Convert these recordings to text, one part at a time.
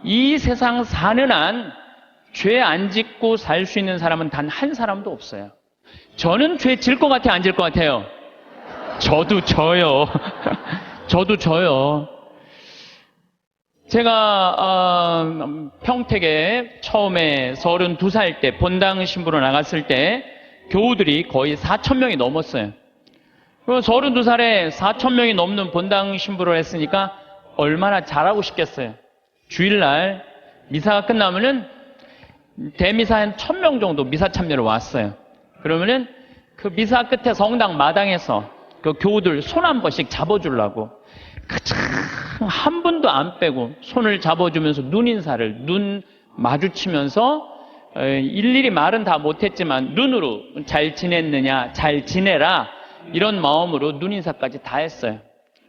이 세상 사는 한 죄 안 짓고 살 수 있는 사람은 단 한 사람도 없어요. 저는 죄 질 것 같아요? 안 질 것 같아요? 저도 져요. 저도 져요. 제가 평택에 처음에 32살 때 본당 신부로 나갔을 때 교우들이 거의 4,000명이 넘었어요. 32살에 4,000명이 넘는 본당 신부를 했으니까 얼마나 잘하고 싶겠어요. 주일날 미사가 끝나면은 대미사 한 1,000명 정도 미사 참여를 왔어요. 그러면은 그 미사 끝에 성당 마당에서 그 교우들 손 한 번씩 잡아주려고 한 분도 안 빼고 손을 잡아주면서 눈 마주치면서 일일이 말은 다 못했지만 눈으로 잘 지냈느냐, 잘 지내라 이런 마음으로 눈인사까지 다 했어요.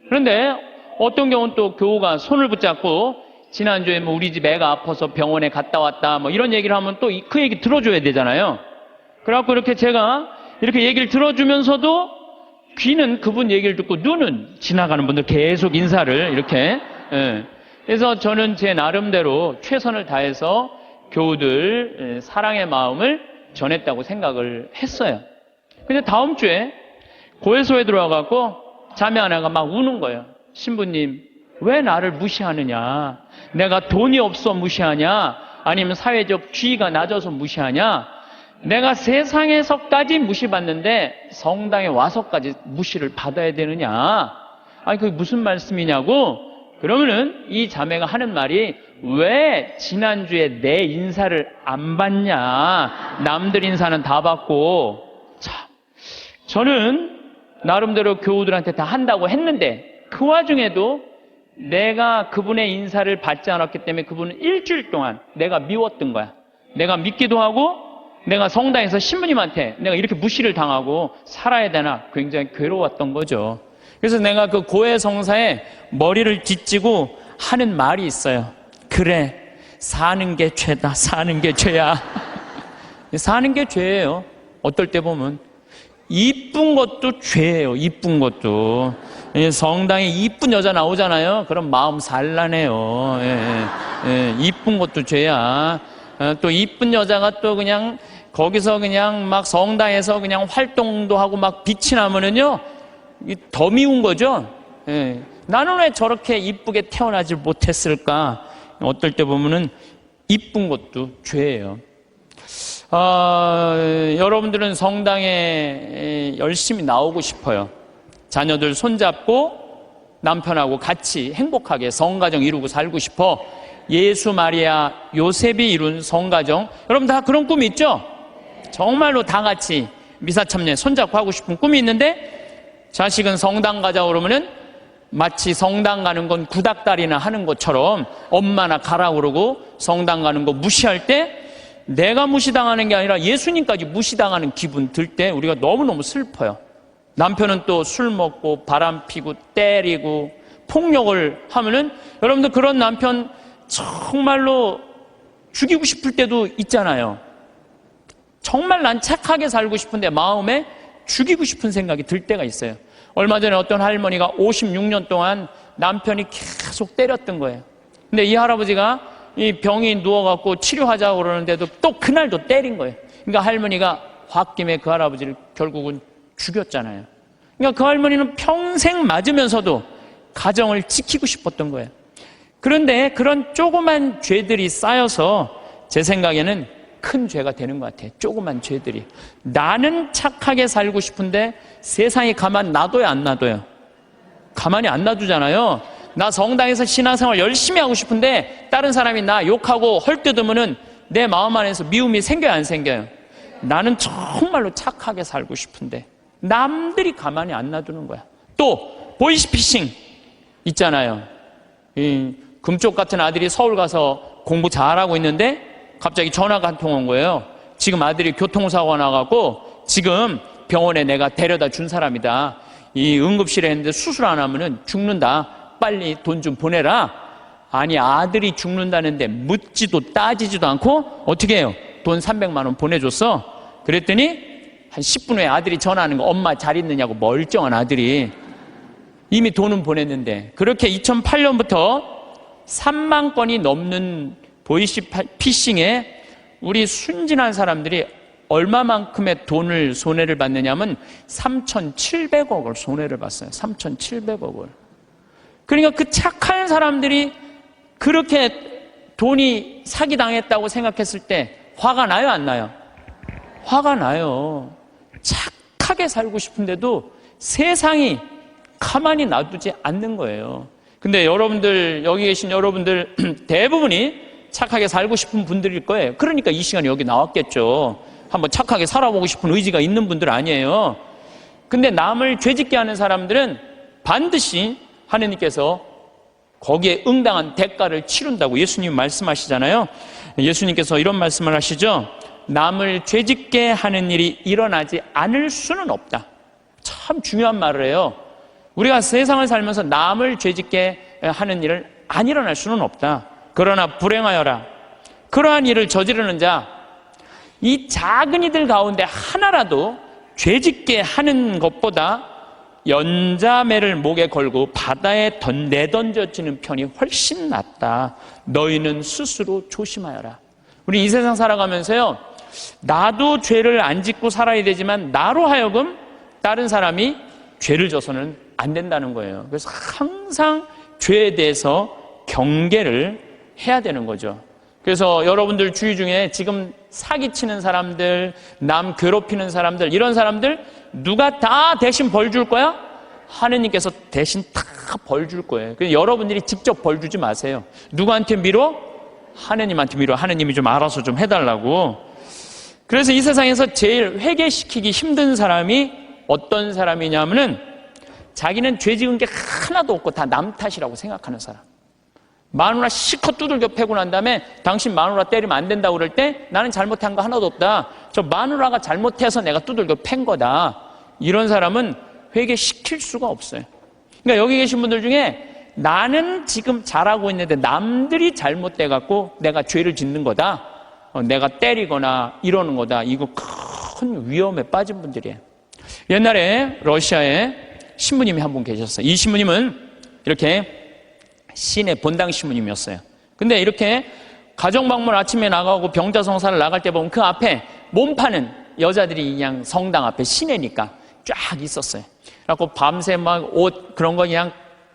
그런데 어떤 경우는 또 교우가 손을 붙잡고 지난주에 뭐 우리 집 애가 아파서 병원에 갔다 왔다 뭐 이런 얘기를 하면 또 그 얘기 들어줘야 되잖아요. 그래갖고 이렇게 제가 이렇게 얘기를 들어주면서도 귀는 그분 얘기를 듣고 눈은 지나가는 분들 계속 인사를 이렇게. 그래서 저는 제 나름대로 최선을 다해서 교우들 사랑의 마음을 전했다고 생각을 했어요. 근데 다음 주에 고해소에 들어와갖고 자매 하나가 막 우는 거예요. 신부님, 왜 나를 무시하느냐? 내가 돈이 없어 무시하냐? 아니면 사회적 지위가 낮아서 무시하냐? 내가 세상에서까지 무시받는데 성당에 와서까지 무시를 받아야 되느냐? 아니 그게 무슨 말씀이냐고? 그러면은 이 자매가 하는 말이 왜 지난주에 내 인사를 안 받냐? 남들 인사는 다 받고. 참, 저는 나름대로 교우들한테 다 한다고 했는데 그 와중에도 내가 그분의 인사를 받지 않았기 때문에 그분은 일주일 동안 내가 미웠던 거야. 내가 믿기도 하고 내가 성당에서 신부님한테 내가 이렇게 무시를 당하고 살아야 되나 굉장히 괴로웠던 거죠. 그래서 내가 그 고해 성사에 머리를 뒤찌고 하는 말이 있어요. 그래, 사는 게 죄다. 사는 게 죄야. 사는 게 죄예요. 어떨 때 보면 이쁜 것도 죄예요. 이쁜 것도. 성당에 이쁜 여자 나오잖아요. 그럼 마음 산란해요. 이쁜 것도 죄야. 또 이쁜 여자가 또 그냥 거기서 그냥 막 성당에서 그냥 활동도 하고 막 빛이 나면은요 더 미운 거죠. 나는 왜 저렇게 이쁘게 태어나지 못했을까? 어떨 때 보면은 이쁜 것도 죄예요. 여러분들은 성당에 열심히 나오고 싶어요. 자녀들 손잡고 남편하고 같이 행복하게 성가정 이루고 살고 싶어. 예수, 마리아, 요셉이 이룬 성가정. 여러분 다 그런 꿈이 있죠? 정말로 다 같이 미사 참여에 손잡고 하고 싶은 꿈이 있는데 자식은 성당 가자 그러면은 마치 성당 가는 건 구닥다리나 하는 것처럼 엄마나 가라 그러고 성당 가는 거 무시할 때 내가 무시당하는 게 아니라 예수님까지 무시당하는 기분 들 때 우리가 너무너무 슬퍼요. 남편은 또 술 먹고 바람 피고 때리고 폭력을 하면은 여러분들 그런 남편 정말로 죽이고 싶을 때도 있잖아요. 정말 난 착하게 살고 싶은데 마음에 죽이고 싶은 생각이 들 때가 있어요. 얼마 전에 어떤 할머니가 56년 동안 남편이 계속 때렸던 거예요. 근데 이 할아버지가 이 병이 누워갖고 치료하자고 그러는데도 또 그날도 때린 거예요. 그러니까 할머니가 홧김에 그 할아버지를 결국은 죽였잖아요. 그러니까 그 할머니는 평생 맞으면서도 가정을 지키고 싶었던 거예요. 그런데 그런 조그만 죄들이 쌓여서 제 생각에는 큰 죄가 되는 것 같아요. 조그만 죄들이. 나는 착하게 살고 싶은데 세상에 가만 놔둬요, 안 놔둬요? 가만히 안 놔두잖아요. 나 성당에서 신앙생활 열심히 하고 싶은데 다른 사람이 나 욕하고 헐뜯으면은 내 마음 안에서 미움이 생겨요, 안 생겨요? 나는 정말로 착하게 살고 싶은데 남들이 가만히 안 놔두는 거야. 또 보이스피싱 있잖아요. 금쪽 같은 아들이 서울 가서 공부 잘하고 있는데 갑자기 전화가 한 통 온 거예요. 지금 아들이 교통사고가 나갖고 지금 병원에 내가 데려다 준 사람이다. 이 응급실에 했는데 수술 안 하면은 죽는다. 빨리 돈 좀 보내라. 아니 아들이 죽는다는데 묻지도 따지지도 않고 어떻게 해요? 돈 300만 원 보내줬어. 그랬더니 한 10분 후에 아들이 전화하는 거, 엄마 잘 있느냐고. 멀쩡한 아들이. 이미 돈은 보냈는데. 그렇게 2008년부터 3만 건이 넘는 보이스피싱에 우리 순진한 사람들이 얼마만큼의 돈을 손해를 받느냐면 3,700억을 손해를 봤어요. 3,700억을. 그러니까 그 착한 사람들이 그렇게 돈이 사기당했다고 생각했을 때 화가 나요, 안 나요? 화가 나요. 착하게 살고 싶은데도 세상이 가만히 놔두지 않는 거예요. 근데 여러분들, 여기 계신 여러분들 대부분이 착하게 살고 싶은 분들일 거예요. 그러니까 이 시간에 여기 나왔겠죠. 한번 착하게 살아보고 싶은 의지가 있는 분들 아니에요. 근데 남을 죄짓게 하는 사람들은 반드시 하느님께서 거기에 응당한 대가를 치른다고 예수님 말씀하시잖아요. 예수님께서 이런 말씀을 하시죠. 남을 죄짓게 하는 일이 일어나지 않을 수는 없다. 참 중요한 말을 해요. 우리가 세상을 살면서 남을 죄짓게 하는 일을 안 일어날 수는 없다. 그러나 불행하여라. 그러한 일을 저지르는 자, 이 작은 이들 가운데 하나라도 죄짓게 하는 것보다 연자매를 목에 걸고 바다에 내던져지는 편이 훨씬 낫다. 너희는 스스로 조심하여라. 우리 이 세상 살아가면서요, 나도 죄를 안 짓고 살아야 되지만 나로 하여금 다른 사람이 죄를 져서는 안 된다는 거예요. 그래서 항상 죄에 대해서 경계를 해야 되는 거죠. 그래서 여러분들 주위 중에 지금 사기치는 사람들, 남 괴롭히는 사람들, 이런 사람들 누가 다 대신 벌 줄 거야? 하느님께서 대신 다 벌 줄 거예요. 그래서 여러분들이 직접 벌 주지 마세요. 누구한테 미뤄? 하느님한테 미뤄. 하느님이 좀 알아서 좀 해달라고. 그래서 이 세상에서 제일 회개시키기 힘든 사람이 어떤 사람이냐면은 자기는 죄 지은 게 하나도 없고 다 남 탓이라고 생각하는 사람. 마누라 실컷 두들겨 패고 난 다음에 당신 마누라 때리면 안 된다고 그럴 때 나는 잘못한 거 하나도 없다. 저 마누라가 잘못해서 내가 두들겨 팬 거다. 이런 사람은 회개시킬 수가 없어요. 그러니까 여기 계신 분들 중에 나는 지금 잘하고 있는데 남들이 잘못돼 갖고 내가 죄를 짓는 거다. 내가 때리거나 이러는 거다. 이거 큰 위험에 빠진 분들이에요. 옛날에 러시아에 신부님이 한 분 계셨어요. 이 신부님은 이렇게 시내 본당 신부님이었어요. 근데 이렇게 가정방문 아침에 나가고 병자성사를 나갈 때 보면 그 앞에 몸 파는 여자들이 그냥 성당 앞에 시내니까 쫙 있었어요. 그래갖고 밤새 막 옷 그런 거 그냥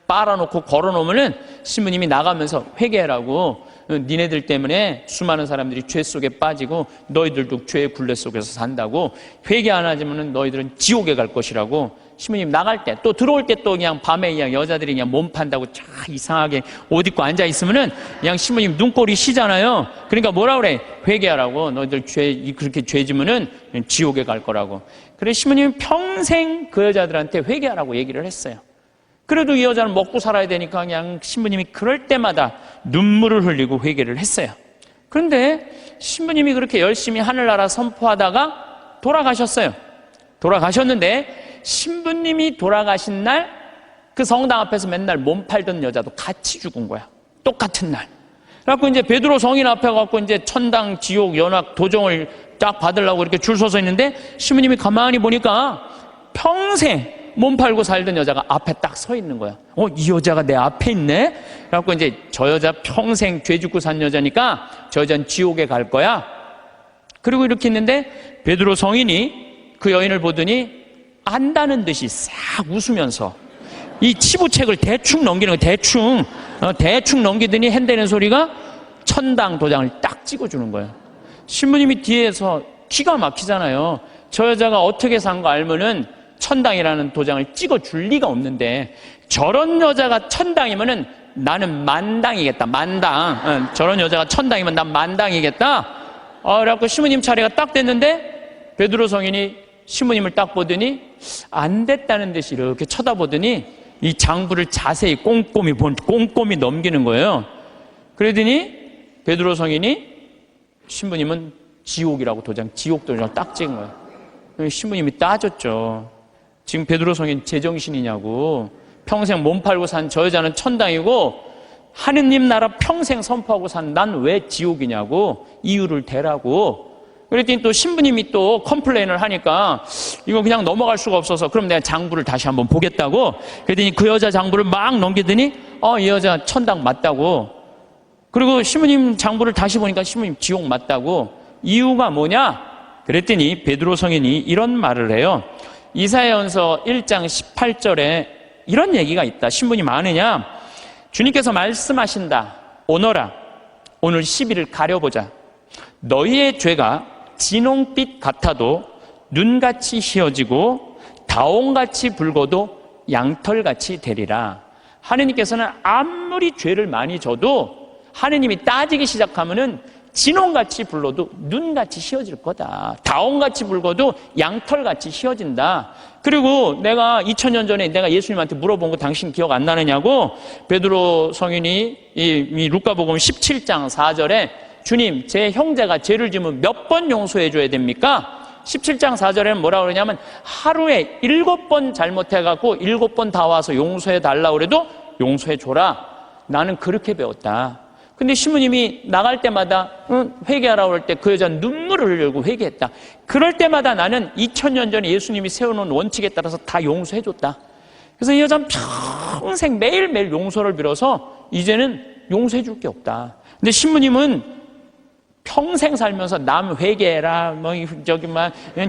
빨아놓고 걸어놓으면은 신부님이 나가면서 회개하라고, 니네들 때문에 수많은 사람들이 죄 속에 빠지고 너희들도 죄의 굴레 속에서 산다고, 회개 안 하지면은 너희들은 지옥에 갈 것이라고. 신부님 나갈 때 또 들어올 때 또 그냥 밤에 그냥 여자들이 그냥 몸 판다고 쫙 이상하게 옷 입고 앉아 있으면은 그냥 신부님 눈꼴이 시잖아요. 그러니까 뭐라 그래? 회개하라고. 너희들 그렇게 죄 지면은 지옥에 갈 거라고. 그래서 신부님이 평생 그 여자들한테 회개하라고 얘기를 했어요. 그래도 이 여자는 먹고 살아야 되니까 그냥 신부님이 그럴 때마다 눈물을 흘리고 회개를 했어요. 그런데 신부님이 그렇게 열심히 하늘나라 선포하다가 돌아가셨어요. 돌아가셨는데 신부님이 돌아가신 날 그 성당 앞에서 맨날 몸 팔던 여자도 같이 죽은 거야. 똑같은 날. 그래갖고 이제 베드로 성인 앞에 가고 이제 천당, 지옥, 연악, 도정을 딱 받으려고 이렇게 줄 서서 있는데 신부님이 가만히 보니까 평생 몸 팔고 살던 여자가 앞에 딱 서 있는 거야. 이 여자가 내 앞에 있네? 그래갖고 이제 저 여자 평생 죄 짓고 산 여자니까 저 여자는 지옥에 갈 거야. 그리고 이렇게 있는데 베드로 성인이 그 여인을 보더니 안다는 듯이 싹 웃으면서 이 치부책을 대충 넘기는 거야. 대충 넘기더니 핸대는 소리가 천당 도장을 딱 찍어주는 거예요. 신부님이 뒤에서 기가 막히잖아요. 저 여자가 어떻게 산 거 알면은 천당이라는 도장을 찍어줄 리가 없는데 저런 여자가 천당이면은 나는 만당이겠다. 만당. 저런 여자가 천당이면 난 만당이겠다. 그래갖고 신부님 차례가 딱 됐는데 베드로 성인이 신부님을 딱 보더니 안 됐다는 듯이 이렇게 쳐다보더니 이 장부를 자세히 꼼꼼히 넘기는 거예요. 그러더니 베드로 성인이 신부님은 지옥이라고 지옥 도장 딱 찍은 거예요. 신부님이 따졌죠. 지금 베드로 성인 제정신이냐고. 평생 몸 팔고 산 저 여자는 천당이고 하느님 나라 평생 선포하고 산 난 왜 지옥이냐고. 이유를 대라고. 그랬더니 또 신부님이 또 컴플레인을 하니까 이거 그냥 넘어갈 수가 없어서 그럼 내가 장부를 다시 한번 보겠다고. 그랬더니 그 여자 장부를 막 넘기더니 이 여자 천당 맞다고. 그리고 신부님 장부를 다시 보니까 신부님 지옥 맞다고. 이유가 뭐냐? 그랬더니 베드로 성인이 이런 말을 해요. 이사야전서 1장 18절에 이런 얘기가 있다. 신부님 아느냐? 주님께서 말씀하신다. 오너라, 오늘 10일을 가려보자. 너희의 죄가 진홍빛 같아도 눈같이 희어지고 다홍같이 붉어도 양털같이 되리라. 하느님께서는 아무리 죄를 많이 져도 하느님이 따지기 시작하면은 진홍같이 불러도 눈같이 희어질 거다. 다홍같이 붉어도 양털같이 희어진다. 그리고 내가 2000년 전에 내가 예수님한테 물어본 거 당신 기억 안 나느냐고. 베드로 성인이 이 루카복음 17장 4절에 주님, 제 형제가 죄를 지으면 몇 번 용서해 줘야 됩니까? 17장 4절에는 뭐라고 그러냐면 하루에 7번 잘못해갖고 7번 다 와서 용서해 달라고 그래도 용서해 줘라. 나는 그렇게 배웠다. 근데 신부님이 나갈 때마다 회개하라고 그럴 때 그 여자는 눈물을 흘리고 회개했다. 그럴 때마다 나는 2000년 전에 예수님이 세워놓은 원칙에 따라서 다 용서해 줬다. 그래서 이 여자는 평생 매일매일 용서를 빌어서 이제는 용서해 줄 게 없다. 근데 신부님은 평생 살면서 남 회개해라,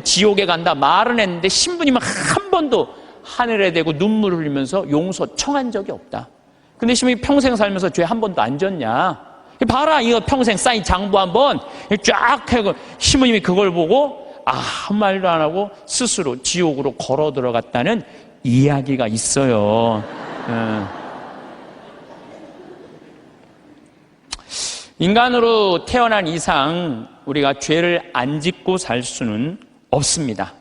지옥에 간다 말은 했는데 신부님은 한 번도 하늘에 대고 눈물을 흘리면서 용서 청한 적이 없다. 근데 신부님이 평생 살면서 죄 한 번도 안 졌냐? 봐라, 이거 평생 쌓인 장부 한번 쫙 해고 신부님이 그걸 보고 아무 말도 안 하고 스스로 지옥으로 걸어 들어갔다는 이야기가 있어요. 인간으로 태어난 이상 우리가 죄를 안 짓고 살 수는 없습니다.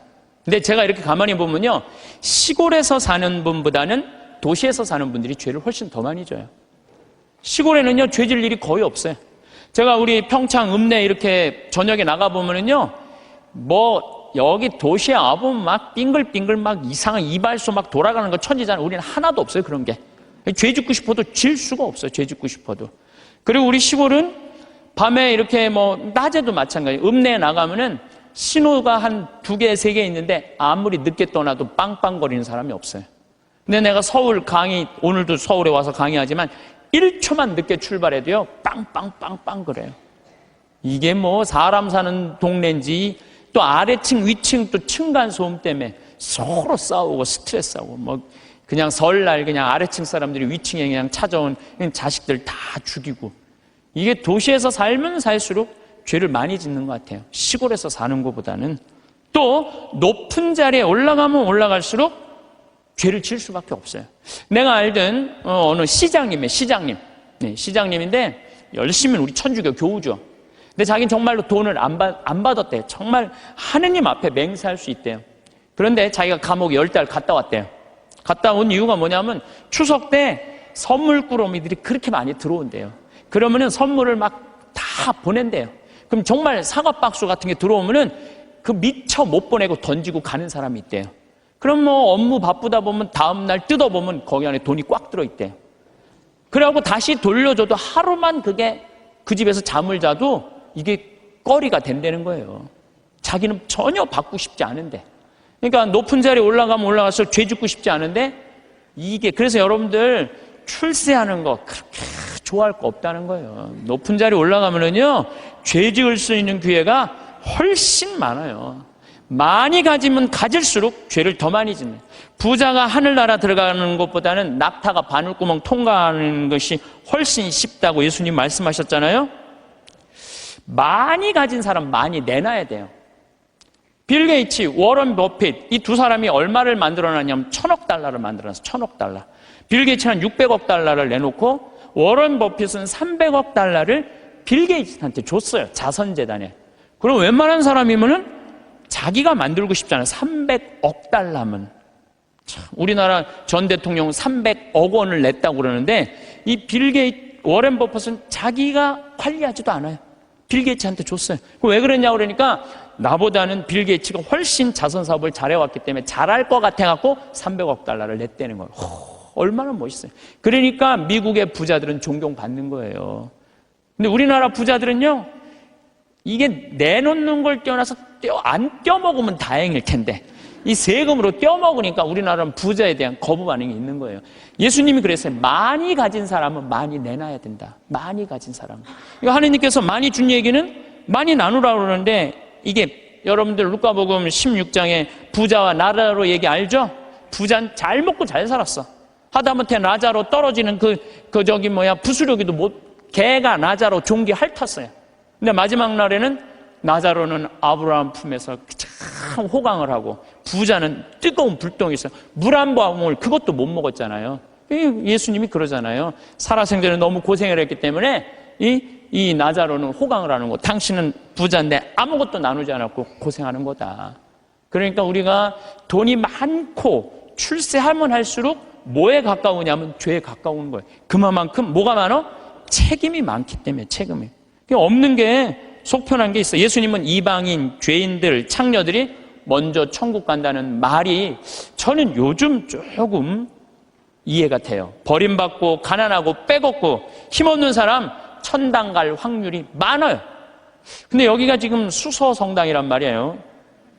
근데 제가 이렇게 가만히 보면요, 시골에서 사는 분보다는 도시에서 사는 분들이 죄를 훨씬 더 많이 져요. 시골에는요, 죄 질 일이 거의 없어요. 제가 우리 평창 읍내 이렇게 저녁에 나가보면은요, 여기 도시에 와보면 막 빙글빙글 막 이상한 이발소 막 돌아가는 거 천지잖아요. 우리는 하나도 없어요, 그런 게. 죄 짓고 싶어도 질 수가 없어요, 죄 짓고 싶어도. 그리고 우리 시골은 밤에 이렇게 낮에도 마찬가지예요. 읍내에 나가면은 신호가 한 2개, 3개 있는데 아무리 늦게 떠나도 빵빵거리는 사람이 없어요. 근데 내가 서울 강의, 오늘도 서울에 와서 강의하지만 1초만 늦게 출발해도요, 빵빵빵빵 그래요. 이게 사람 사는 동네인지 또 아래층, 위층 또 층간소음 때문에 서로 싸우고 스트레스하고 그냥 설날 그냥 아래층 사람들이 위층에 그냥 찾아온 자식들 다 죽이고. 이게 도시에서 살면 살수록 죄를 많이 짓는 것 같아요. 시골에서 사는 것보다는. 또 높은 자리에 올라가면 올라갈수록 죄를 질 수밖에 없어요. 내가 알던 어느 시장님. 네, 시장님인데 열심히 우리 천주교 교우죠. 근데 자기는 정말로 돈을 안 받았대요. 정말 하느님 앞에 맹세할 수 있대요. 그런데 자기가 감옥 10달 갔다 왔대요. 갔다 온 이유가 뭐냐면 추석 때 선물 꾸러미들이 그렇게 많이 들어온대요. 그러면은 선물을 막 다 보낸대요. 그럼 정말 사과 박스 같은 게 들어오면은 그 미처 못 보내고 던지고 가는 사람이 있대요. 그럼 업무 바쁘다 보면 다음날 뜯어보면 거기 안에 돈이 꽉 들어있대요. 그래갖고 다시 돌려줘도 하루만 그게 그 집에서 잠을 자도 이게 꺼리가 된다는 거예요. 자기는 전혀 받고 싶지 않은데. 그러니까 높은 자리에 올라가면 올라갈수록 죄 짓고 싶지 않은데 그래서 여러분들 출세하는 거 그렇게 좋아할 거 없다는 거예요. 높은 자리에 올라가면은요, 죄 지을 수 있는 기회가 훨씬 많아요. 많이 가지면 가질수록 죄를 더 많이 짓는. 부자가 하늘나라 들어가는 것보다는 낙타가 바늘구멍 통과하는 것이 훨씬 쉽다고 예수님 말씀하셨잖아요. 많이 가진 사람 많이 내놔야 돼요. 빌 게이츠, 워런 버핏 이 두 사람이 얼마를 만들어놨냐면 1000억 달러를 만들어놨어요. 1000억 달러. 빌 게이츠는 600억 달러를 내놓고 워런 버핏은 300억 달러를 빌 게이츠한테 줬어요. 자선재단에. 그럼 웬만한 사람이면은 자기가 만들고 싶잖아요. 300억 달러면. 참, 우리나라 전 대통령 300억 원을 냈다고 그러는데 이 빌 게이츠, 워런 버핏은 자기가 관리하지도 않아요. 빌 게이츠한테 줬어요. 왜 그랬냐고 그러니까 나보다는 빌 게이츠가 훨씬 자선 사업을 잘해왔기 때문에 잘할 것 같아갖고 300억 달러를 냈다는 거예요. 얼마나 멋있어요. 그러니까 미국의 부자들은 존경받는 거예요. 근데 우리나라 부자들은요, 이게 내놓는 걸 떼어놔서 안 떼어먹으면 다행일 텐데 이 세금으로 떼어먹으니까 우리나라는 부자에 대한 거부 반응이 있는 거예요. 예수님이 그랬어요. 많이 가진 사람은 많이 내놔야 된다. 많이 가진 사람. 이거 하느님께서 많이 준 얘기는 많이 나누라고 그러는데, 이게 여러분들 루카복음 16장에 부자와 나자로 얘기 알죠? 부자는 잘 먹고 잘 살았어. 하다못해 나자로 떨어지는 부스러기도 개가 나자로 종기 핥았어요. 근데 마지막 날에는 나자로는 아브라함 품에서 참 호강을 하고, 부자는 뜨거운 불똥이 있어요. 물 한 방울 그것도 못 먹었잖아요. 예수님이 그러잖아요. 살아생전에 너무 고생을 했기 때문에 이 나자로는 호강을 하는 거. 당신은 부자인데 아무것도 나누지 않았고 고생하는 거다. 그러니까 우리가 돈이 많고 출세하면 할수록 뭐에 가까우냐면 죄에 가까운 거예요. 그만큼 뭐가 많아? 책임이 많기 때문에. 책임이 없는 게 속편한 게 있어. 예수님은 이방인, 죄인들, 창녀들이 먼저 천국 간다는 말이 저는 요즘 조금 이해가 돼요. 버림받고 가난하고 빼곡고 힘없는 사람 천당 갈 확률이 많아요. 근데 여기가 지금 수서성당이란 말이에요.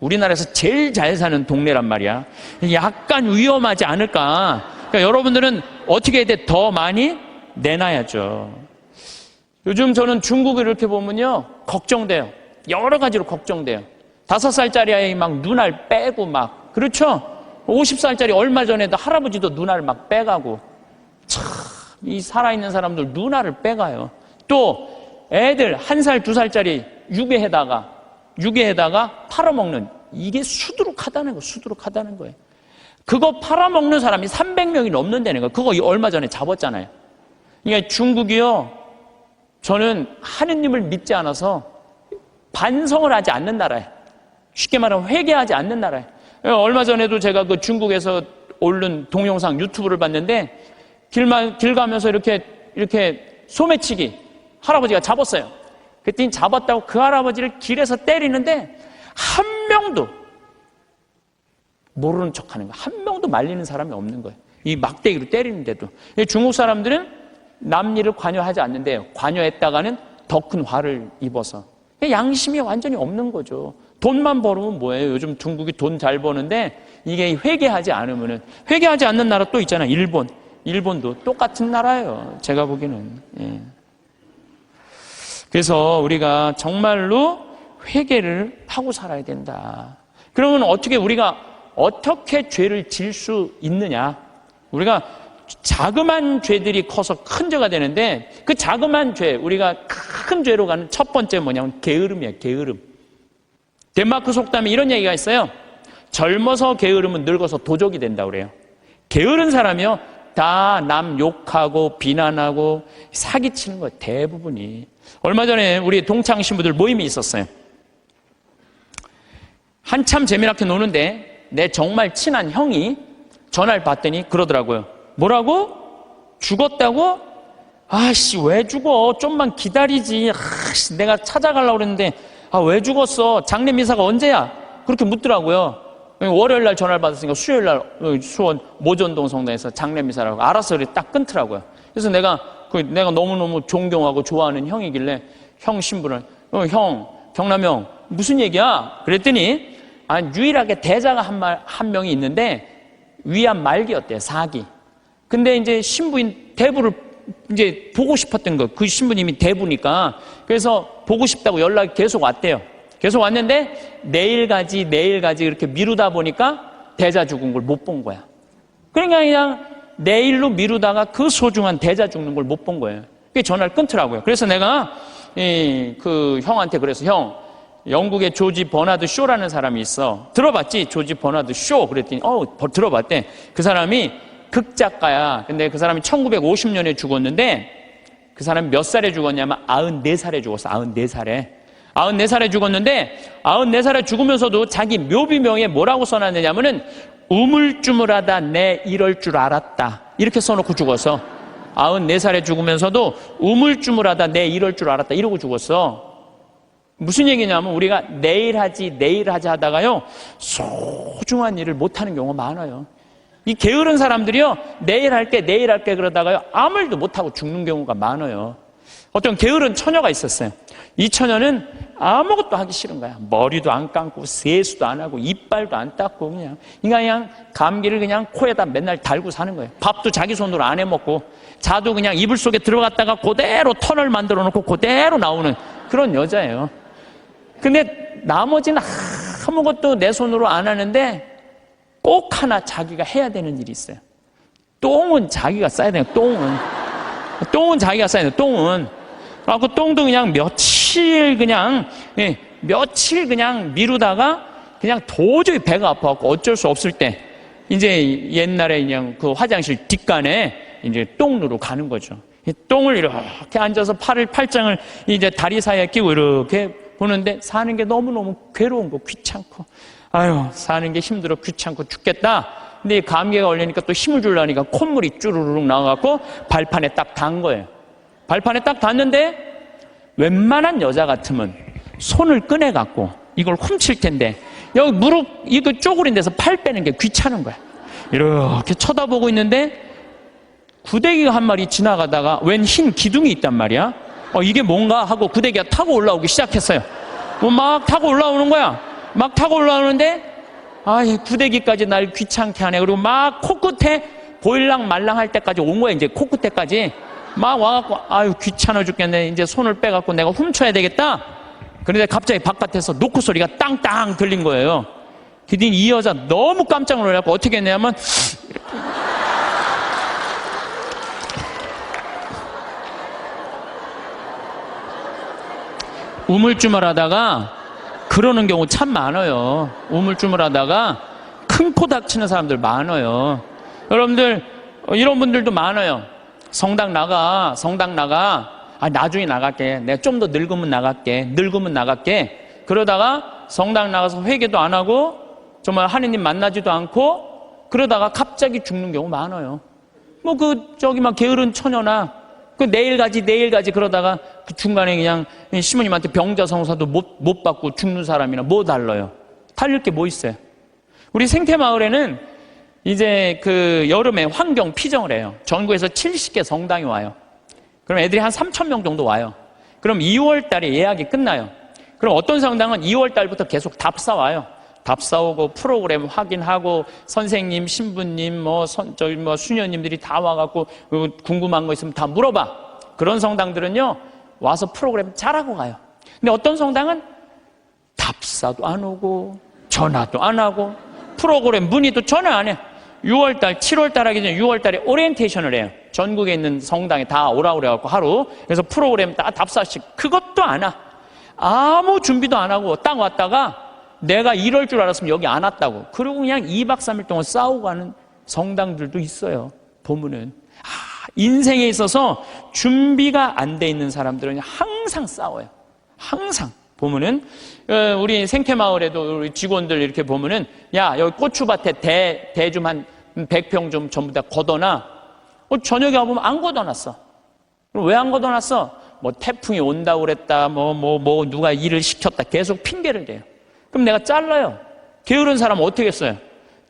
우리나라에서 제일 잘 사는 동네란 말이야. 약간 위험하지 않을까. 그러니까 여러분들은 어떻게 해야 돼? 더 많이 내놔야죠. 요즘 저는 중국을 이렇게 보면요, 걱정돼요. 여러 가지로 걱정돼요. 5살짜리 아이 막 눈알 빼고 막, 그렇죠? 50살짜리 얼마 전에도 할아버지도 눈알 막 빼가고, 참, 이 살아있는 사람들 눈알을 빼가요. 또 애들 1살, 2살짜리 유괴에다가 팔아먹는, 이게 수두룩하다는 거예요. 그거 팔아먹는 사람이 300명이 넘는다는 거예요. 그거 얼마 전에 잡았잖아요. 그러니까 중국이요, 저는 하느님을 믿지 않아서 반성을 하지 않는 나라예요. 쉽게 말하면 회개하지 않는 나라예요. 얼마 전에도 제가 그 중국에서 올린 동영상 유튜브를 봤는데, 길 가면서 이렇게 소매치기 할아버지가 잡았어요. 그랬더니 잡았다고 그 할아버지를 길에서 때리는데 한 명도 모르는 척하는 거예요. 한 명도 말리는 사람이 없는 거예요. 이 막대기로 때리는데도. 중국 사람들은 남 일을 관여하지 않는데요. 관여했다가는 더 큰 화를 입어서. 양심이 완전히 없는 거죠. 돈만 벌으면 뭐예요? 요즘 중국이 돈 잘 버는데 이게 회개하지 않으면은, 회개하지 않는 나라 또 있잖아요. 일본도 똑같은 나라예요. 제가 보기에는. 예. 그래서 우리가 정말로 회개를 하고 살아야 된다. 그러면 우리가 어떻게 죄를 질 수 있느냐? 우리가 자그마한 죄들이 커서 큰 죄가 되는데, 그 자그마한 죄, 우리가 큰 죄로 가는 첫 번째 뭐냐면 게으름이에요. 게으름. 덴마크 속담에 이런 얘기가 있어요. 젊어서 게으름은 늙어서 도적이 된다고 그래요. 게으른 사람이요, 다 남 욕하고 비난하고 사기치는 거예요. 대부분이. 얼마 전에 우리 동창 신부들 모임이 있었어요. 한참 재미나게 노는데 내 정말 친한 형이 전화를 받더니 그러더라고요. 뭐라고? 죽었다고? 아씨, 왜 죽어? 좀만 기다리지. 아씨, 내가 찾아가려고 그랬는데, 왜 죽었어? 장례 미사가 언제야? 그렇게 묻더라고요. 월요일 날 전화를 받았으니까 수요일 날 수원 모전동 성당에서 장례 미사라고. 알았어. 그래 딱 끊더라고요. 그래서 내가 너무너무 존경하고 좋아하는 형이길래 형 신부를, 형, 경남형, 무슨 얘기야? 그랬더니, 유일하게 대자가 한 명이 있는데 위암 말기였대요. 4기. 근데 이제 신부인 대부를 이제 보고 싶었던 거. 그 신부님이 대부니까. 그래서 보고 싶다고 연락이 계속 왔대요. 계속 왔는데 내일 가지 이렇게 미루다 보니까 대자 죽은 걸 못 본 거야. 그러니까 그냥 내일로 미루다가 그 소중한 대자 죽는 걸 못 본 거예요. 그게 전화를 끊더라고요. 그래서 내가 그 형한테 그래서, 형, 영국의 조지 버나드 쇼라는 사람이 있어. 들어봤지? 조지 버나드 쇼. 그랬더니 들어봤대. 그 사람이 극작가야. 근데 그 사람이 1950년에 죽었는데, 그 사람이 몇 살에 죽었냐면 94살에 죽었어. 94살에 죽었는데, 94살에 죽으면서도 자기 묘비명에 뭐라고 써놨느냐면은 우물쭈물하다 내 이럴 줄 알았다, 이렇게 써놓고 죽었어. 94살에 죽으면서도 우물쭈물하다 내 이럴 줄 알았다, 이러고 죽었어. 무슨 얘기냐면 우리가 내일 하지 하다가요, 소중한 일을 못하는 경우가 많아요. 이 게으른 사람들이요, 내일 할게 그러다가요, 아무 일도 못하고 죽는 경우가 많아요. 어떤 게으른 처녀가 있었어요. 이 처녀는 아무것도 하기 싫은 거야. 머리도 안 감고 세수도 안 하고 이빨도 안 닦고 그냥 감기를 그냥 코에다 맨날 달고 사는 거예요. 밥도 자기 손으로 안 해먹고 자도 그냥 이불 속에 들어갔다가 그대로 터널 만들어 놓고 그대로 나오는 그런 여자예요. 근데 나머지는 아무것도 내 손으로 안 하는데 꼭 하나 자기가 해야 되는 일이 있어요. 똥은 자기가 싸야 돼요. 똥은 자기가 싸야 돼요. 똥은. 그 똥도 그냥 며칠 그냥 미루다가 그냥 도저히 배가 아파갖고 어쩔 수 없을 때 이제 옛날에 그냥 그 화장실 뒷간에 이제 똥누로 가는 거죠. 똥을 이렇게 앉아서 팔짱을 이제 다리 사이에 끼고 이렇게 보는데 사는 게 너무너무 괴로운 거, 귀찮고. 아유, 사는 게 힘들어, 귀찮고 죽겠다. 근데 감기가 걸리니까 또 힘을 주려니까 콧물이 쭈루룩 나와갖고 발판에 딱 단 거예요. 발판에 딱 닿는데 웬만한 여자 같으면 손을 꺼내갖고 이걸 훔칠 텐데 여기 무릎 이거 쪼그린 데서 팔 빼는 게 귀찮은 거야. 이렇게 쳐다보고 있는데 구데기가 한 마리 지나가다가 웬 흰 기둥이 있단 말이야. 이게 뭔가 하고 구데기가 타고 올라오기 시작했어요. 막 타고 올라오는 거야. 막 타고 올라오는데 이 구데기까지 날 귀찮게 하네. 그리고 막 코끝에 보일랑 말랑 할 때까지 온 거야. 이제 코끝에까지 막 와갖고 아유 귀찮아 죽겠네. 이제 손을 빼갖고 내가 훔쳐야 되겠다. 그런데 갑자기 바깥에서 노크 소리가 땅땅 들린 거예요. 그랬더니 이 여자 너무 깜짝 놀라고 어떻게 했냐면 우물쭈물하다가 그러는 경우 참 많아요. 우물쭈물하다가 큰 코 닥치는 사람들 많아요. 여러분들 이런 분들도 많아요. 성당 나가. 나중에 나갈게. 내가 좀 더 늙으면 나갈게. 그러다가 성당 나가서 회개도 안 하고 정말 하느님 만나지도 않고 그러다가 갑자기 죽는 경우 많아요. 막 게으른 처녀나 내일 가지 그러다가 그 중간에 그냥 시모님한테 병자성사도 못 받고 죽는 사람이나 뭐 달라요? 달릴 게 뭐 있어요? 우리 생태마을에는 이제 그 여름에 환경 피정을 해요. 전국에서 70개 성당이 와요. 그럼 애들이 한 3,000명 정도 와요. 그럼 2월 달에 예약이 끝나요. 그럼 어떤 성당은 2월 달부터 계속 답사 와요. 답사 오고 프로그램 확인하고 선생님, 신부님, 수녀님들이 다 와갖고 궁금한 거 있으면 다 물어봐. 그런 성당들은요 와서 프로그램 잘하고 가요. 근데 어떤 성당은 답사도 안 오고 전화도 안 하고 프로그램 문의도 전화 안 해. 6월달, 7월달 하기 전에 6월달에 오리엔테이션을 해요. 전국에 있는 성당에 다 오라 그래갖고 하루. 그래서 프로그램 다 답사식 그것도 안 와. 아무 준비도 안 하고 딱 왔다가 내가 이럴 줄 알았으면 여기 안 왔다고. 그리고 그냥 2박 3일 동안 싸우고 가는 성당들도 있어요. 보면은. 인생에 있어서 준비가 안 돼 있는 사람들은 항상 싸워요. 항상. 보면은, 우리 생태마을에도 우리 직원들 이렇게 보면은, 야, 여기 고추밭에 대 좀 한 100평 좀 전부 다 걷어놔. 저녁에 와보면 안 걷어놨어. 그럼 왜 안 걷어놨어? 태풍이 온다고 그랬다. 누가 일을 시켰다. 계속 핑계를 대요. 그럼 내가 잘라요. 게으른 사람은 어떻게 했어요?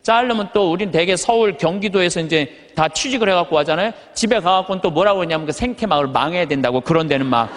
자르면 또 우린 대개 서울, 경기도에서 이제 다 취직을 해갖고 하잖아요. 집에 가갖고는 또 뭐라고 했냐면 그 생태마을 망해야 된다고 그런 데는 막.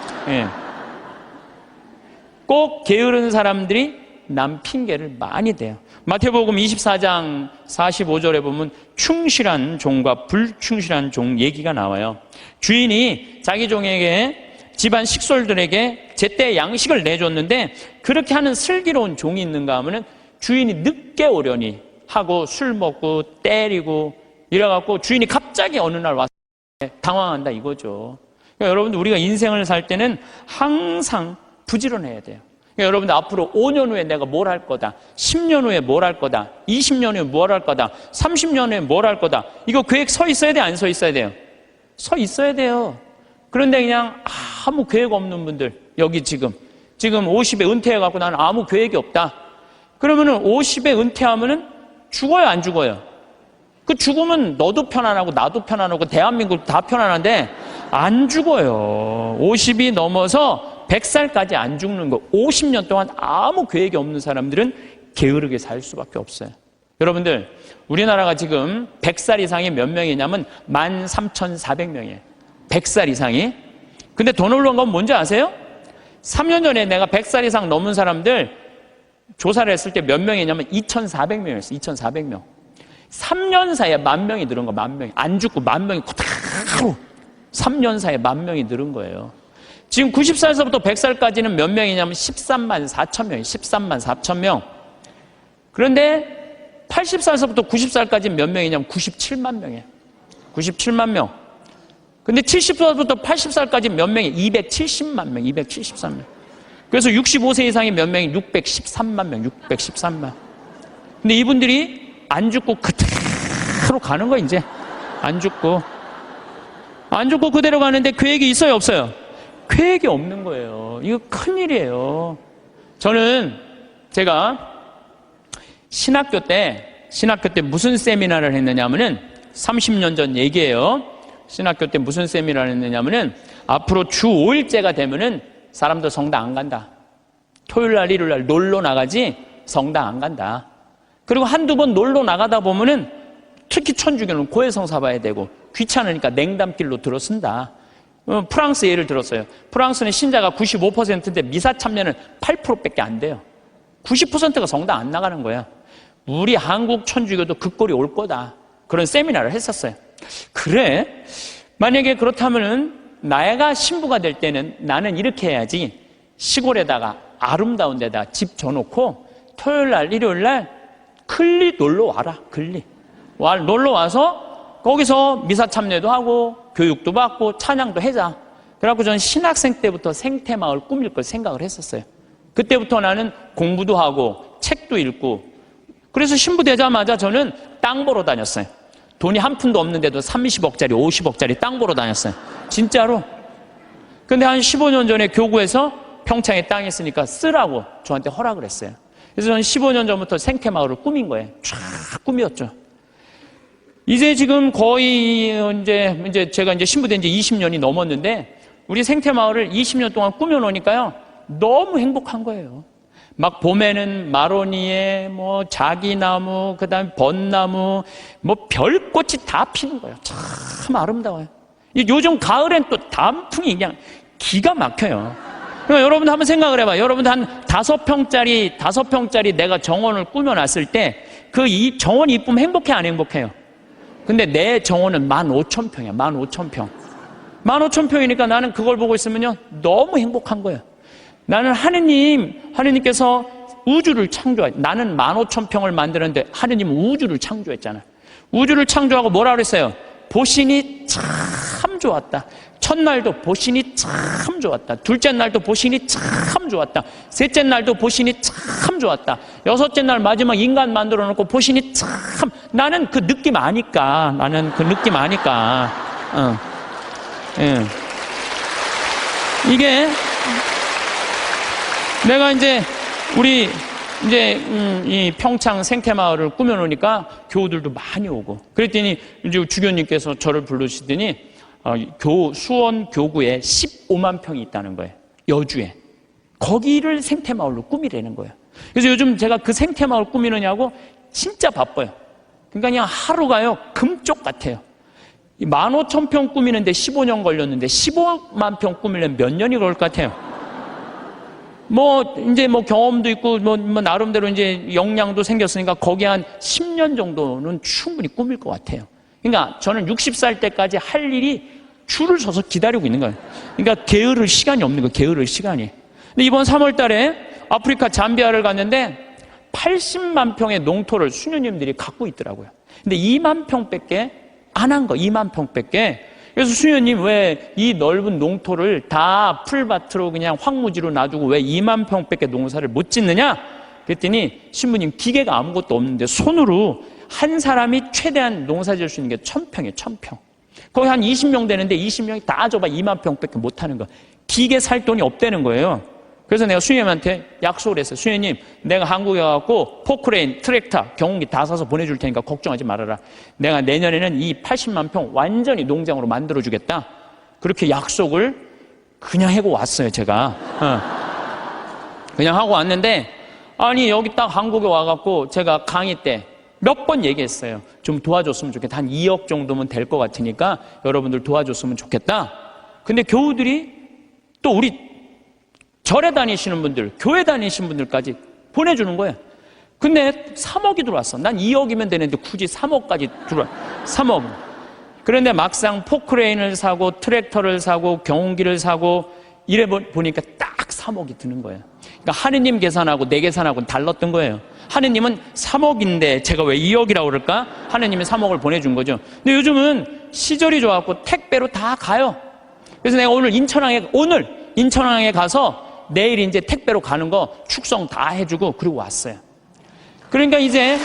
꼭 게으른 사람들이 남 핑계를 많이 대요. 마태복음 24장 45절에 보면 충실한 종과 불충실한 종 얘기가 나와요. 주인이 자기 종에게 집안 식솔들에게 제때 양식을 내줬는데 그렇게 하는 슬기로운 종이 있는가 하면은 주인이 늦게 오려니 하고 술 먹고 때리고 이래갖고 주인이 갑자기 어느 날 와서 당황한다 이거죠. 그러니까 여러분들 우리가 인생을 살 때는 항상 부지런해야 돼요. 그러니까 여러분들 앞으로 5년 후에 내가 뭘 할 거다, 10년 후에 뭘 할 거다, 20년 후에 뭘 할 거다, 30년 후에 뭘 할 거다, 이거 계획 서 있어야 돼, 안 서 있어야 돼요? 서 있어야 돼요. 그런데 그냥 아무 계획 없는 분들, 여기 지금 50에 은퇴해갖고 나는 아무 계획이 없다. 그러면은 50에 은퇴하면은 죽어요, 안 죽어요? 그 죽으면 너도 편안하고 나도 편안하고 대한민국 다 편안한데 안 죽어요. 50이 넘어서 100살까지 안 죽는 거. 50년 동안 아무 계획이 없는 사람들은 게으르게 살 수밖에 없어요. 여러분들, 우리나라가 지금 100살 이상이 몇 명이냐면 13,400명이에요. 100살 이상이. 근데 더 놀라운 건 뭔지 아세요? 3년 전에 내가 100살 이상 넘은 사람들 조사를 했을 때 몇 명이냐면 2,400명이었어요. 2,400명. 3년 사이에 10,000명이 늘은 거, 10,000명이. 안 죽고 10,000명이 그대로 3년 사이에 10,000명이 늘은 거예요. 지금 90살에서부터 100살까지는 몇 명이냐면 13만 4천 명이에요. 13만 4천 명. 그런데 80살에서부터 90살까지는 몇 명이냐면 97만 명이에요. 97만 명. 근데 70살부터 80살까지 몇 명이 270만 명, 273명. 그래서 65세 이상이 몇 명이 613만 명, 613만. 근데 이분들이 안 죽고 그대로 가는 거야, 이제. 안 죽고 그대로 가는데 계획이 있어요, 없어요? 계획이 없는 거예요. 이거 큰일이에요. 저는 제가 신학교 때 무슨 세미나를 했느냐면은 30년 전 얘기예요. 신학교 때 무슨 세미나를 했느냐면은 앞으로 주 5일째가 되면은 사람들 성당 안 간다. 토요일 날, 일요일 날 놀러 나가지 성당 안 간다. 그리고 한두 번 놀러 나가다 보면은 특히 천주교는 고해성사 봐야 되고 귀찮으니까 냉담길로 들어선다. 프랑스 예를 들었어요. 프랑스는 신자가 95%인데 미사 참여는 8%밖에 안 돼요. 90%가 성당 안 나가는 거야. 우리 한국 천주교도 그 꼴이 올 거다. 그런 세미나를 했었어요. 그래? 만약에 그렇다면은 내가 신부가 될 때는 나는 이렇게 해야지. 시골에다가 아름다운 데다 집 져놓고 토요일 날, 일요일 날 클리 놀러 와라. 클리. 놀러 와서 거기서 미사 참여도 하고 교육도 받고 찬양도 해자. 그래갖고 저는 신학생 때부터 생태마을 꾸밀 걸 생각을 했었어요. 그때부터 나는 공부도 하고 책도 읽고. 그래서 신부 되자마자 저는 땅 보러 다녔어요. 돈이 한 푼도 없는데도 30억짜리, 50억짜리 땅 보러 다녔어요. 진짜로. 근데 한 15년 전에 교구에서 평창에 땅이 있으니까 쓰라고 저한테 허락을 했어요. 그래서 저는 15년 전부터 생태마을을 꾸민 거예요. 쫙 꾸몄죠. 이제 지금 거의 이제 제가 이제 신부된 지 20년이 넘었는데 우리 생태마을을 20년 동안 꾸며놓으니까요. 너무 행복한 거예요. 막 봄에는 마로니에, 자기나무, 그 다음에 벚나무, 별꽃이 다 피는 거예요. 참 아름다워요. 요즘 가을엔 또 단풍이 그냥 기가 막혀요. 그러니까 여러분도 한번 생각을 해봐요. 여러분도 한 5평짜리 내가 정원을 꾸며놨을 때 이 정원이 이쁘면 행복해, 안 행복해요? 근데 내 정원은 15,000평이야, 15,000평. 15,000평이니까 나는 그걸 보고 있으면요. 너무 행복한 거예요. 나는 하느님께서 우주를 나는 15,000평을 만드는데 하느님은 우주를 창조했잖아. 우주를 창조하고 뭐라 그랬어요? 보시니 참 좋았다. 첫날도 보시니 참 좋았다. 둘째 날도 보시니 참 좋았다. 셋째 날도 보시니 참 좋았다. 여섯째 날 마지막 인간 만들어 놓고 보시니 참. 나는 그 느낌 아니까. 예. 이게 내가 이 평창 생태마을을 꾸며놓으니까 교우들도 많이 오고. 그랬더니 이제 주교님께서 저를 부르시더니 수원 교구에 15만 평이 있다는 거예요. 여주에. 거기를 생태마을로 꾸미라는 거예요. 그래서 요즘 제가 그 생태마을 꾸미느냐고 진짜 바빠요. 그러니까 그냥 하루가요 금쪽 같아요. 15,000평 꾸미는데 15년 걸렸는데 15만 평 꾸미려면 몇 년이 걸릴 것 같아요? 경험도 있고, 나름대로 이제 역량도 생겼으니까 거기 한 10년 정도는 충분히 꾸밀 것 같아요. 그러니까 저는 60살 때까지 할 일이 줄을 서서 기다리고 있는 거예요. 그러니까 게으를 시간이 없는 거예요, 게으를 시간이. 근데 이번 3월 달에 아프리카 잠비아를 갔는데 80만 평의 농토를 수녀님들이 갖고 있더라고요. 근데 2만 평밖에 안 한 거, 2만 평밖에. 그래서 수녀님 왜 이 넓은 농토를 다 풀밭으로 그냥 황무지로 놔두고 왜 2만 평밖에 농사를 못 짓느냐? 그랬더니 신부님 기계가 아무것도 없는데 손으로 한 사람이 최대한 농사 지을 수 있는 게 1,000평이에요. 1,000평. 거기 한 20명 되는데 20명이 다 줘봐 2만 평밖에 못 하는 거. 기계 살 돈이 없다는 거예요. 그래서 내가 수녀님한테 약속을 했어요. 수녀님, 내가 한국에 가서 포크레인, 트랙터, 경운기 다 사서 보내줄 테니까 걱정하지 말아라. 내가 내년에는 이 80만 평 완전히 농장으로 만들어주겠다. 그렇게 약속을 그냥 하고 왔어요, 제가. 그냥 하고 왔는데, 아니, 여기 딱 한국에 와갖고 제가 강의 때 몇 번 얘기했어요. 좀 도와줬으면 좋겠다. 한 2억 정도면 될 것 같으니까 여러분들 도와줬으면 좋겠다. 근데 교우들이 또 우리 절에 다니시는 분들, 교회 다니시는 분들까지 보내주는 거예요. 근데 3억이 들어왔어. 난 2억이면 되는데 굳이 3억까지 들어와. 3억. 그런데 막상 포크레인을 사고 트랙터를 사고 경운기를 사고 이래 보니까 딱 3억이 드는 거예요. 그러니까 하느님 계산하고 내 계산하고는 달랐던 거예요. 하느님은 3억인데 제가 왜 2억이라고 그럴까? 하느님이 3억을 보내준 거죠. 근데 요즘은 시절이 좋아갖고 택배로 다 가요. 그래서 내가 오늘 인천항에 가서 내일 이제 택배로 가는 거 축성 다 해주고 그리고 왔어요. 그러니까 이제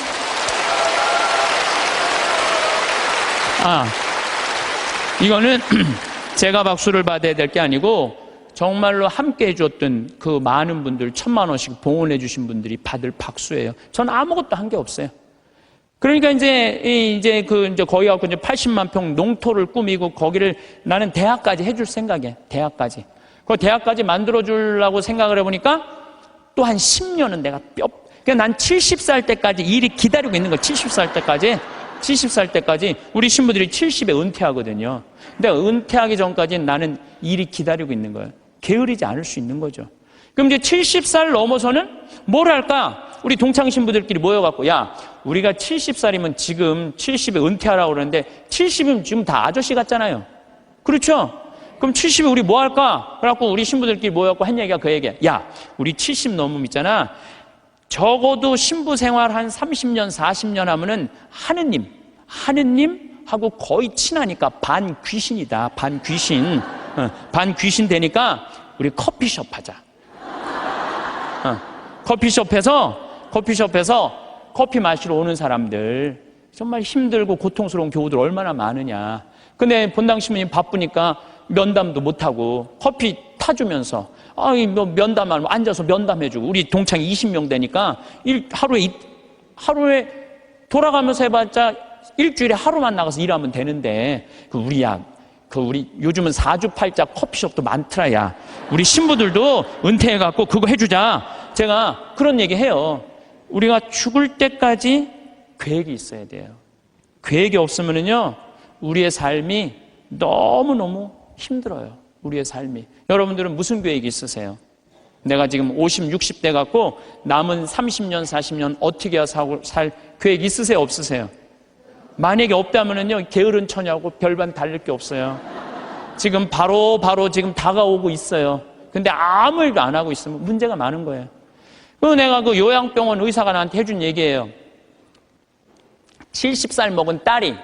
이거는 제가 박수를 받아야 될 게 아니고 정말로 함께 해줬던 그 많은 분들 1,000만 원씩 봉헌해 주신 분들이 받을 박수예요. 전 아무것도 한 게 없어요. 그러니까 이제 거기 갖고 이제 80만 평 농토를 꾸미고 거기를 나는 대학까지 해줄 생각이에요. 대학까지. 그 대학까지 만들어 주려고 생각을 해보니까 또 한 10년은 내가 그러니까 난 70살 때까지 일이 기다리고 있는 거예요. 70살 때까지 우리 신부들이 70에 은퇴하거든요. 근데 은퇴하기 전까지는 나는 일이 기다리고 있는 거예요. 게으르지 않을 수 있는 거죠. 그럼 이제 70살 넘어서는 뭘 할까? 우리 동창 신부들끼리 모여갖고 야, 우리가 70살이면 지금 70에 은퇴하라고 그러는데 70이면 지금 다 아저씨 같잖아요. 그렇죠? 그럼 70에 우리 뭐 할까? 그래갖고 우리 신부들끼리 모여갖고 한 얘기가 그 얘기야. 야, 우리 70 넘으면 있잖아. 적어도 신부 생활 한 30년, 40년 하면은 하느님하고 거의 친하니까 반귀신이다. 반귀신 되니까 우리 커피숍 하자. 커피숍에서 커피 마시러 오는 사람들, 정말 힘들고 고통스러운 교우들 얼마나 많으냐. 근데 본당 신부님 바쁘니까 면담도 못하고 커피 타주면서 면담하면 앉아서 면담해주고 우리 동창이 20명 되니까 하루에 돌아가면서 해봤자 일주일에 하루만 나가서 일하면 되는데 우리 요즘은 4주8자 커피숍도 많더라. 야, 우리 신부들도 은퇴해갖고 그거 해주자. 제가 그런 얘기 해요. 우리가 죽을 때까지 계획이 있어야 돼요. 계획이 없으면은요 우리의 삶이 너무너무 힘들어요. 우리의 삶이. 여러분들은 무슨 계획이 있으세요? 내가 지금 50, 60대 갖고 남은 30년, 40년 어떻게 살 계획 있으세요? 없으세요? 만약에 없다면은요 게으른 처냐고 별반 다를 게 없어요. 지금 바로 지금 다가오고 있어요. 근데 아무 일도 안 하고 있으면 문제가 많은 거예요. 내가 그 요양병원 의사가 나한테 해준 얘기예요. 70살 먹은 딸이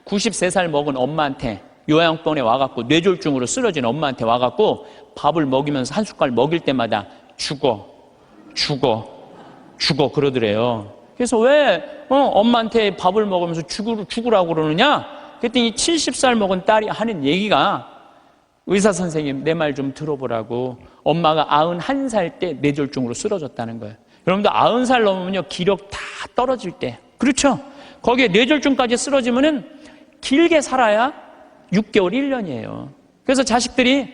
93살 먹은 엄마한테 요양병원에 와갖고 뇌졸중으로 쓰러진 엄마한테 와갖고 밥을 먹이면서 한 숟갈 먹일 때마다 죽어 그러더래요. 그래서 왜 엄마한테 밥을 먹으면서 죽으라고 그러느냐? 그랬더니 70살 먹은 딸이 하는 얘기가 의사 선생님 내 말 좀 들어보라고. 엄마가 91살 때 뇌졸중으로 쓰러졌다는 거예요. 여러분들 90살 넘으면요 기력 다 떨어질 때. 그렇죠? 거기에 뇌졸중까지 쓰러지면은 길게 살아야 6개월, 1년이에요. 그래서 자식이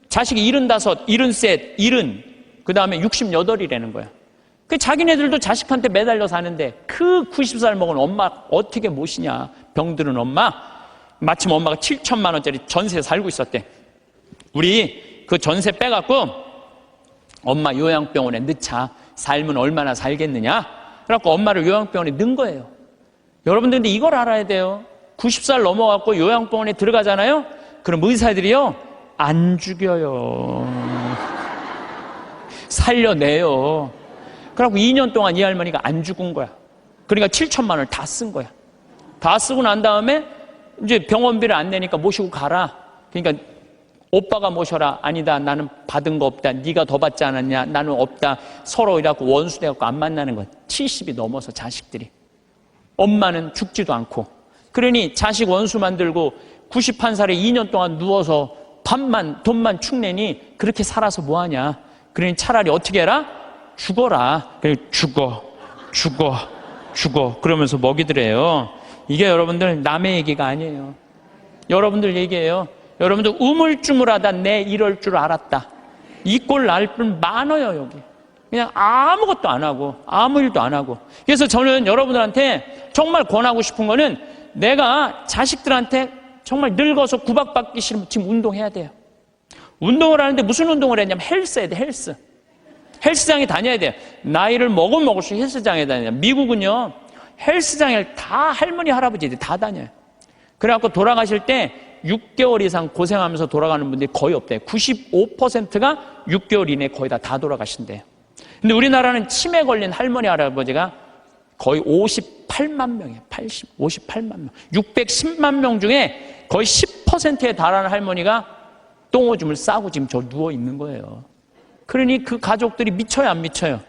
75, 73, 70, 그 다음에 68이라는 거야. 그 자기네들도 자식한테 매달려 사는데 그 90살 먹은 엄마 어떻게 모시냐. 병드는 엄마. 마침 엄마가 7천만 원짜리 전세 살고 있었대. 우리 그 전세 빼갖고 엄마 요양병원에 넣자. 살면 얼마나 살겠느냐. 그래갖고 엄마를 요양병원에 넣은 거예요. 여러분들 근데 이걸 알아야 돼요. 90살 넘어갖고 요양병원에 들어가잖아요. 그럼 의사들이요 안 죽여요. 살려내요. 그래갖고 2년 동안 이 할머니가 안 죽은 거야. 그러니까 7천만 원을 다 쓴 거야. 다 쓰고 난 다음에 이제 병원비를 안 내니까 모시고 가라. 그러니까 오빠가 모셔라. 아니다, 나는 받은 거 없다. 네가 더 받지 않았냐. 나는 없다. 서로 이래갖고 원수 돼갖고 안 만나는 거야. 70이 넘어서 자식들이. 엄마는 죽지도 않고. 그러니 자식 원수 만들고 91살에 2년 동안 누워서 돈만 축내니 그렇게 살아서 뭐하냐. 그러니 차라리 어떻게 해라? 죽어라. 그래 죽어 그러면서 먹이더래요. 이게 여러분들 남의 얘기가 아니에요. 여러분들 얘기예요. 여러분들 우물쭈물하다 내 이럴 줄 알았다. 이 꼴 날 분 많아요. 여기 그냥 아무것도 안 하고 아무 일도 안 하고. 그래서 저는 여러분들한테 정말 권하고 싶은 거는 내가 자식들한테 정말 늙어서 구박받기 싫으면 지금 운동해야 돼요. 운동을 하는데 무슨 운동을 했냐면 헬스 해야 돼, 헬스. 헬스장에 다녀야 돼. 나이를 먹으면 먹을수록 헬스장에 다녀야 돼. 미국은요, 헬스장에 다 할머니, 할아버지들이 다 다녀요. 그래갖고 돌아가실 때 6개월 이상 고생하면서 돌아가는 분들이 거의 없대요. 95%가 6개월 이내에 거의 다 돌아가신대요. 근데 우리나라는 치매 걸린 할머니, 할아버지가 거의 58만 명이에요. 58만 명. 610만 명 중에 거의 10%에 달하는 할머니가 똥오줌을 싸고 지금 저 누워 있는 거예요. 그러니 그 가족들이 미쳐요, 안 미쳐요?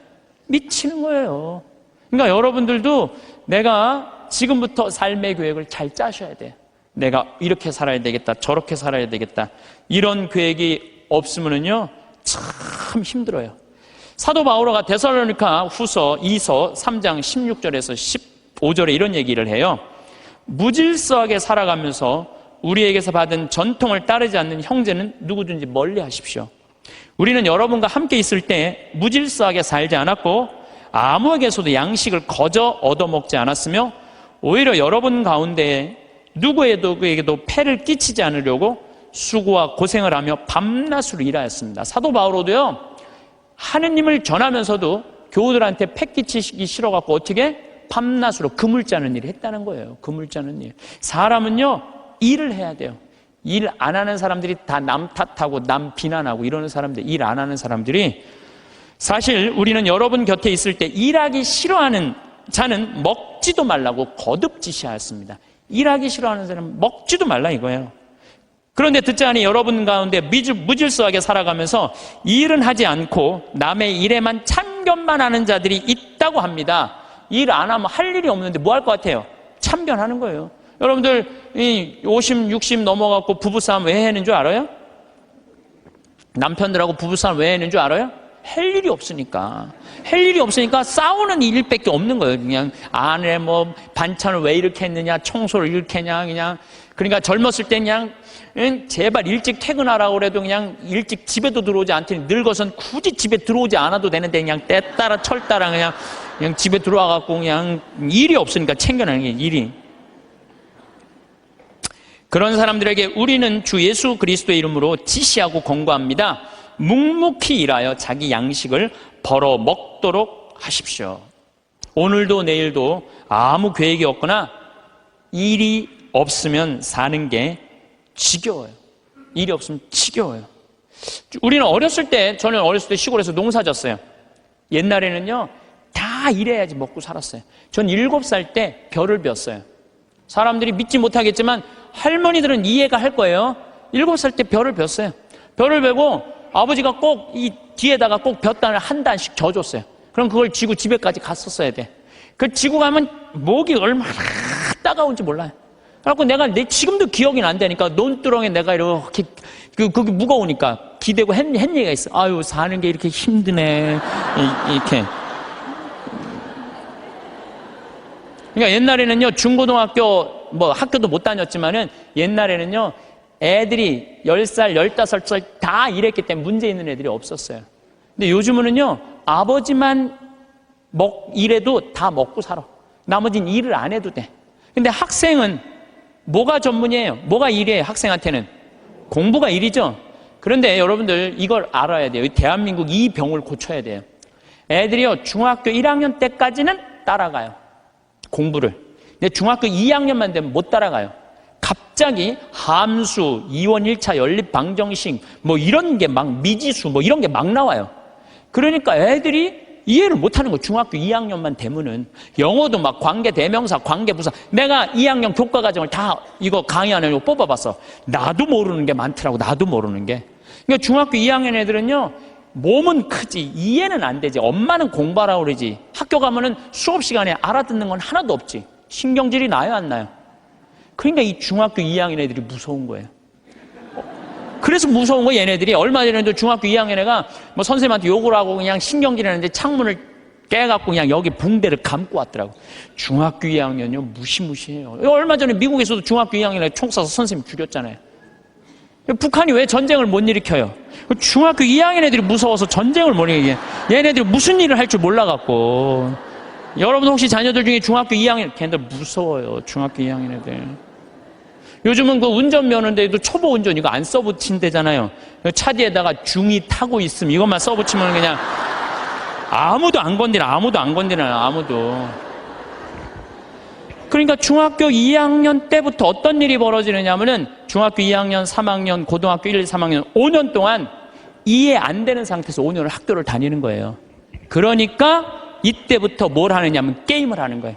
미치는 거예요. 그러니까 여러분들도 내가 지금부터 삶의 계획을 잘 짜셔야 돼요. 내가 이렇게 살아야 되겠다, 저렇게 살아야 되겠다. 이런 계획이 없으면요, 참 힘들어요. 사도 바오로가 데살로니가 후서 2서 3장 16절에서 15절에 이런 얘기를 해요. 무질서하게 살아가면서 우리에게서 받은 전통을 따르지 않는 형제는 누구든지 멀리 하십시오. 우리는 여러분과 함께 있을 때 무질서하게 살지 않았고 아무에게서도 양식을 거저 얻어먹지 않았으며 오히려 여러분 가운데 누구에게도 폐를 끼치지 않으려고 수고와 고생을 하며 밤낮으로 일하였습니다. 사도 바오로도요, 하느님을 전하면서도 교우들한테 폐 끼치기 싫어갖고 어떻게? 밤낮으로 금을 짜는 일을 했다는 거예요. 금을 짜는 일. 사람은요, 일을 해야 돼요. 일 안 하는 사람들이 다 남 탓하고 남 비난하고 이러는 사람들, 일 안 하는 사람들이, 사실 우리는 여러분 곁에 있을 때 일하기 싫어하는 자는 먹지도 말라고 거듭지시하였습니다. 일하기 싫어하는 사람은 먹지도 말라 이거예요. 그런데 듣자하니 여러분 가운데 무질서하게 살아가면서 일은 하지 않고 남의 일에만 참견만 하는 자들이 있다고 합니다. 일 안 하면 할 일이 없는데 뭐 할 것 같아요? 참견하는 거예요. 여러분들 50, 60 넘어갖고 부부싸움 왜 하는 줄 알아요? 남편들하고 부부싸움 왜 하는 줄 알아요? 할 일이 없으니까. 할 일이 없으니까 싸우는 일밖에 없는 거예요. 그냥 아내 뭐 반찬을 왜 이렇게 했느냐, 청소를 이렇게 했냐, 그냥. 그러니까 젊었을 때 그냥 제발 일찍 퇴근하라고 그래도 그냥 일찍 집에도 들어오지 않더니 늙어선 굳이 집에 들어오지 않아도 되는데 그냥 때 따라 철 따라 그냥 집에 들어와갖고 그냥 일이 없으니까 챙겨내는 게 일이. 그런 사람들에게 우리는 주 예수 그리스도의 이름으로 지시하고 권고합니다. 묵묵히 일하여 자기 양식을 벌어 먹도록 하십시오. 오늘도 내일도 아무 계획이 없거나 일이 없으면 사는 게 지겨워요. 일이 없으면 지겨워요. 우리는 저는 어렸을 때 시골에서 농사 졌어요. 옛날에는요, 다 일해야지 먹고 살았어요. 전 7살 때 벼를 뱄어요. 사람들이 믿지 못하겠지만 할머니들은 이해가 할 거예요. 7살 때 벼를 뱄어요. 벼를 베고 아버지가 꼭 이 뒤에다가 꼭 볕단을 한 단씩 져줬어요. 그럼 그걸 지고 집에까지 갔었어야 돼. 그 지고 가면 목이 얼마나 따가운지 몰라요. 그래갖고 지금도 기억이 안 되니까 논두렁에 내가 이렇게, 그게 무거우니까 기대고 한 얘기가 있어. 아유, 사는 게 이렇게 힘드네. 이렇게. 그러니까 옛날에는요, 중고등학교, 학교도 못 다녔지만은 옛날에는요, 애들이 10살, 15살 다 일했기 때문에 문제 있는 애들이 없었어요. 근데 요즘은요, 아버지만 일해도 다 먹고 살아. 나머지는 일을 안 해도 돼. 근데 학생은 뭐가 전문이에요? 뭐가 일이에요? 학생한테는 공부가 일이죠. 그런데 여러분들 이걸 알아야 돼요. 대한민국 이 병을 고쳐야 돼요. 애들이요, 중학교 1학년 때까지는 따라가요, 공부를. 근데 중학교 2학년만 되면 못 따라가요. 갑자기 함수, 2원 1차 연립 방정식 이런 게 막 미지수 이런 게 막 나와요. 그러니까 애들이 이해를 못하는 거예요. 중학교 2학년만 되면은. 영어도 막 관계 대명사, 관계 부사. 내가 2학년 교과 과정을 다 이거 강의하느라고 뽑아봤어. 나도 모르는 게 많더라고. 나도 모르는 게. 그러니까 중학교 2학년 애들은요, 몸은 크지 이해는 안 되지. 엄마는 공부하라고 그러지. 학교 가면은 수업 시간에 알아듣는 건 하나도 없지. 신경질이 나요, 안 나요? 그러니까 이 중학교 2학년 애들이 무서운 거예요. 그래서 무서운 거. 얘네들이 얼마 전에도 중학교 2학년 애가 선생님한테 욕을 하고 그냥 신경질 하는데 창문을 깨갖고 그냥 여기 붕대를 감고 왔더라고. 중학교 2학년이요, 무시무시해요. 얼마 전에 미국에서도 중학교 2학년 애 총 쏴서 선생님 죽였잖아요. 북한이 왜 전쟁을 못 일으켜요? 중학교 2학년 애들이 무서워서 전쟁을 못 일으켜요. 얘네들이 무슨 일을 할 줄 몰라갖고. 여러분 혹시 자녀들 중에 중학교 2학년, 걔네들 무서워요. 중학교 2학년 애들. 요즘은 그 운전면허인데도 초보 운전 이거 안 써붙인대잖아요. 차 뒤에다가 중2 타고 있음 이것만 써붙이면 그냥 아무도 안 건드려. 그러니까 중학교 2학년 때부터 어떤 일이 벌어지느냐면은 중학교 2학년, 3학년, 고등학교 1, 3학년 5년 동안 이해 안 되는 상태에서 5년을 학교를 다니는 거예요. 그러니까 이때부터 뭘 하느냐면 게임을 하는 거예요.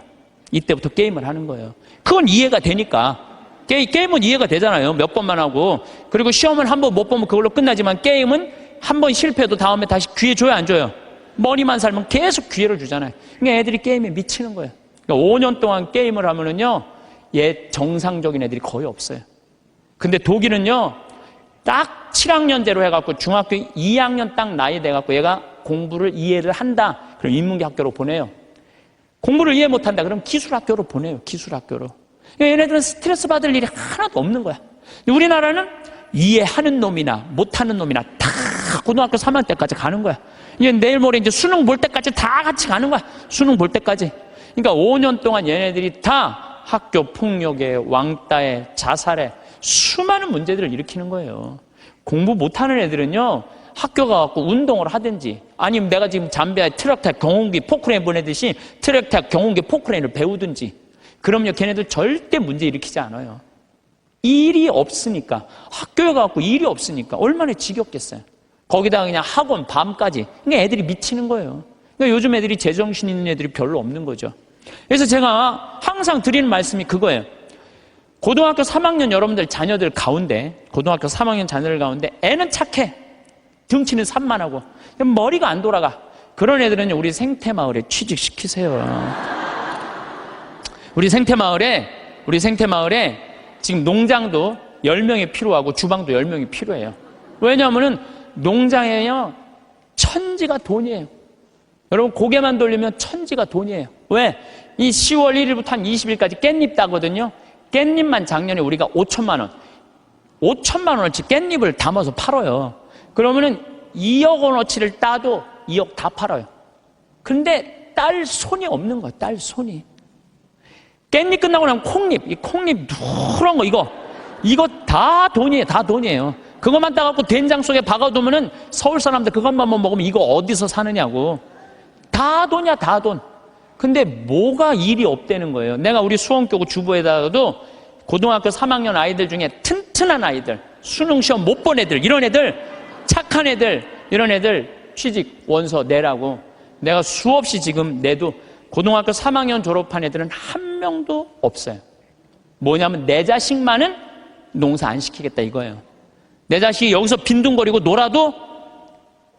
이때부터 게임을 하는 거예요. 그건 이해가 되니까. 게임은 이해가 되잖아요. 몇 번만 하고. 그리고 시험을 한 번 못 보면 그걸로 끝나지만 게임은 한 번 실패해도 다음에 다시 기회 줘요, 안 줘요? 머리만 살면 계속 기회를 주잖아요. 그러니까 애들이 게임에 미치는 거예요. 그러니까 5년 동안 게임을 하면은요, 정상적인 애들이 거의 없어요. 근데 독일은요, 딱 7학년제로 해갖고 중학교 2학년 딱 나이 돼갖고 얘가 공부를 이해를 한다. 그럼 인문계학교로 보내요. 공부를 이해 못한다. 그럼 기술학교로 보내요. 기술학교로. 그러니까 얘네들은 스트레스 받을 일이 하나도 없는 거야. 우리나라는 이해하는 놈이나 못하는 놈이나 다 고등학교 3학년 때까지 가는 거야. 이제 내일 모레 이제 수능 볼 때까지 다 같이 가는 거야. 수능 볼 때까지. 그러니까 5년 동안 얘네들이 다 학교 폭력에, 왕따에, 자살에 수많은 문제들을 일으키는 거예요. 공부 못하는 애들은요, 학교 가갖고 운동을 하든지, 아니면 내가 지금 잠비아에 트랙터 경운기 포크레인 보내듯이 트랙터 경운기 포크레인을 배우든지, 그럼요, 걔네들 절대 문제 일으키지 않아요. 일이 없으니까, 학교에 가갖고 일이 없으니까 얼마나 지겹겠어요. 거기다가 그냥 학원 밤까지. 그러니까 애들이 미치는 거예요. 그러니까 요즘 애들이 제정신 있는 애들이 별로 없는 거죠. 그래서 제가 항상 드리는 말씀이 그거예요. 고등학교 3학년 여러분들 자녀들 가운데, 고등학교 3학년 자녀들 가운데 애는 착해. 등치는 산만하고 머리가 안 돌아가. 그런 애들은 우리 생태마을에 취직시키세요. 우리 생태마을에 지금 농장도 10명이 필요하고 주방도 10명이 필요해요. 왜냐하면은 농장에요, 천지가 돈이에요. 여러분 고개만 돌리면 천지가 돈이에요. 왜? 이 10월 1일부터 한 20일까지 깻잎 따거든요. 깻잎만 작년에 우리가 5천만 원어치 깻잎을 담아서 팔아요. 그러면은 2억 원어치를 따도 2억 다 팔아요. 근데 딸 손이 없는 거야, 딸 손이. 깻잎 끝나고 나면 콩잎, 이 콩잎 누런 거, 이거 다 돈이에요, 다 돈이에요. 그것만 따갖고 된장 속에 박아두면은 서울 사람들 그것만 먹으면 이거 어디서 사느냐고. 다 돈이야, 다 돈. 근데 뭐가 일이 없다는 거예요. 내가 우리 수원교구 주부에다가도 고등학교 3학년 아이들 중에 튼튼한 아이들, 수능 시험 못 본 애들, 이런 애들, 착한 애들, 이런 애들 취직 원서 내라고 내가 수없이 지금 내도 고등학교 3학년 졸업한 애들은 한 명도 없어요. 뭐냐면 내 자식만은 농사 안 시키겠다 이거예요. 내 자식이 여기서 빈둥거리고 놀아도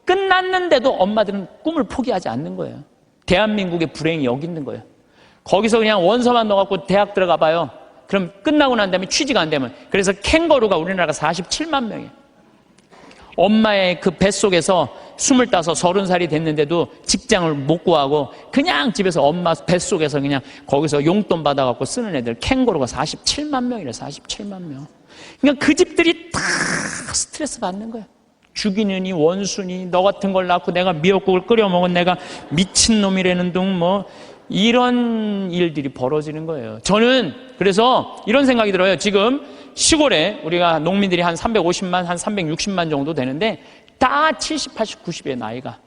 끝났는데도 엄마들은 꿈을 포기하지 않는 거예요. 대한민국의 불행이 여기 있는 거예요. 거기서 그냥 원서만 넣어갖고 대학 들어가 봐요. 그럼 끝나고 난 다음에 취직 안 되면. 그래서 캥거루가 우리나라가 47만 명이에요. 엄마의 그 뱃속에서 25, 30살이 됐는데도 직장을 못 구하고 그냥 집에서 엄마 뱃속에서 그냥 거기서 용돈 받아갖고 쓰는 애들 캥거루가 47만 명이래. 47만 명. 그러니까 그 집들이 다 스트레스 받는 거야. 죽이느니 원수니 너 같은 걸 낳고 내가 미역국을 끓여 먹은 내가 미친놈이라는 둥 뭐 이런 일들이 벌어지는 거예요. 저는 그래서 이런 생각이 들어요. 지금 시골에 우리가 농민들이 한 350만, 한 360만 정도 되는데 다 70, 80, 90의 나이가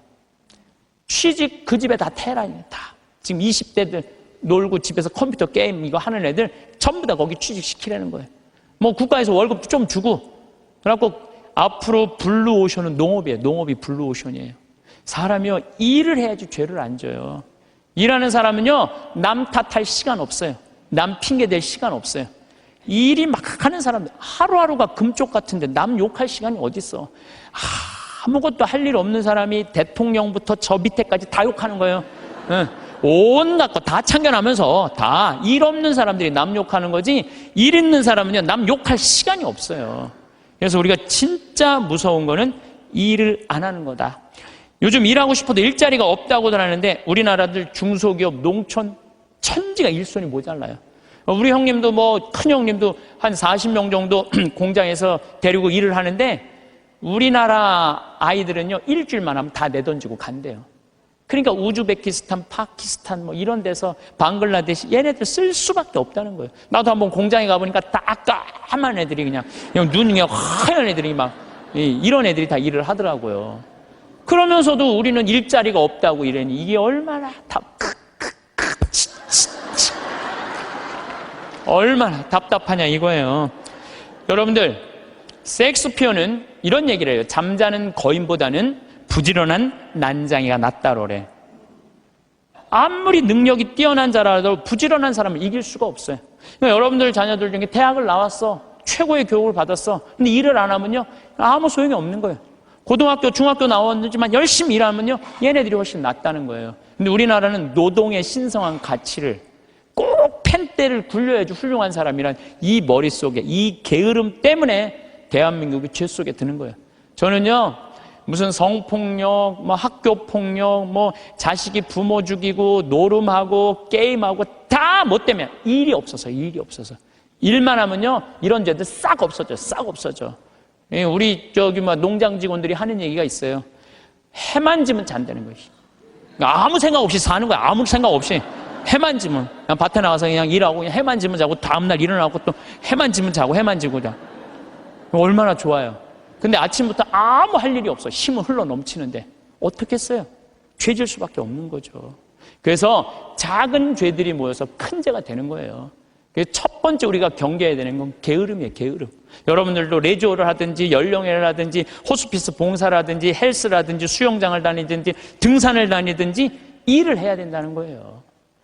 취직 그 집에 다 테란이에요. 다. 지금 20대들 놀고 집에서 컴퓨터 게임 이거 하는 애들 전부 다 거기 취직시키라는 거예요. 뭐 국가에서 월급도 좀 주고 그래갖고 앞으로 블루오션은 농업이에요. 농업이 블루오션이에요. 사람이요 일을 해야지 죄를 안 져요. 일하는 사람은요 남 탓할 시간 없어요. 남 핑계 댈 시간 없어요. 일이 막 하는 사람들 하루하루가 금쪽 같은데 남 욕할 시간이 어딨어. 아무것도 할 일 없는 사람이 대통령부터 저 밑에까지 다 욕하는 거예요. 온갖 거 다 참견하면서 다 일 없는 사람들이 남 욕하는 거지 일 있는 사람은요 남 욕할 시간이 없어요. 그래서 우리가 진짜 무서운 거는 일을 안 하는 거다. 요즘 일하고 싶어도 일자리가 없다고들 하는데 우리나라들 중소기업, 농촌 천지가 일손이 모자라요. 우리 형님도 뭐 큰 형님도 한 40명 정도 공장에서 데리고 일을 하는데 우리나라 아이들은요 일주일만 하면 다 내던지고 간대요. 그러니까 우즈베키스탄, 파키스탄 뭐 이런 데서 방글라데시 얘네들 쓸 수밖에 없다는 거예요. 나도 한번 공장에 가보니까 다 까만 애들이 그냥 눈이 그냥 하얀 애들이 막 이런 애들이 다 일을 하더라고요. 그러면서도 우리는 일자리가 없다고 이러니 이게 얼마나 얼마나 답답하냐 이거예요. 여러분들, 섹스피어는 이런 얘기를 해요. 잠자는 거인보다는 부지런한 난장이가 낫다 그래. 아무리 능력이 뛰어난 자라도 부지런한 사람을 이길 수가 없어요. 그러니까 여러분들 자녀들 중에 대학을 나왔어, 최고의 교육을 받았어, 근데 일을 안 하면요 아무 소용이 없는 거예요. 고등학교, 중학교 나왔지만 열심히 일하면요 얘네들이 훨씬 낫다는 거예요. 근데 우리나라는 노동의 신성한 가치를 꼭 펜대를 굴려야지 훌륭한 사람이란 이 머릿속에 이 게으름 때문에 대한민국이 죄 속에 드는 거예요. 저는요 무슨 성폭력, 뭐 학교폭력, 뭐 자식이 부모 죽이고 노름하고 게임하고 다 뭐 때문에 일이 없어서 일만 하면요 이런 죄들 싹 없어져. 우리 뭐 농장 직원들이 하는 얘기가 있어요. 해만 지면 잔다는 거예요. 아무 생각 없이 사는 거야. 아무 생각 없이 해만 지면 그냥 밭에 나가서 그냥 일하고 그냥 해만 지면 자고 다음날 일어나고 또 해만 지면 자고 해만 지고 자. 얼마나 좋아요. 근데 아침부터 아무 할 일이 없어. 힘은 흘러 넘치는데 어떻게 했어요? 죄질 수밖에 없는 거죠. 그래서 작은 죄들이 모여서 큰 죄가 되는 거예요. 그래서 첫 번째 우리가 경계해야 되는 건 게으름이에요. 게으름. 여러분들도 레지오를 하든지 연령회를 하든지 호스피스 봉사를 하든지 헬스라든지 수영장을 다니든지 등산을 다니든지 일을 해야 된다는 거예요.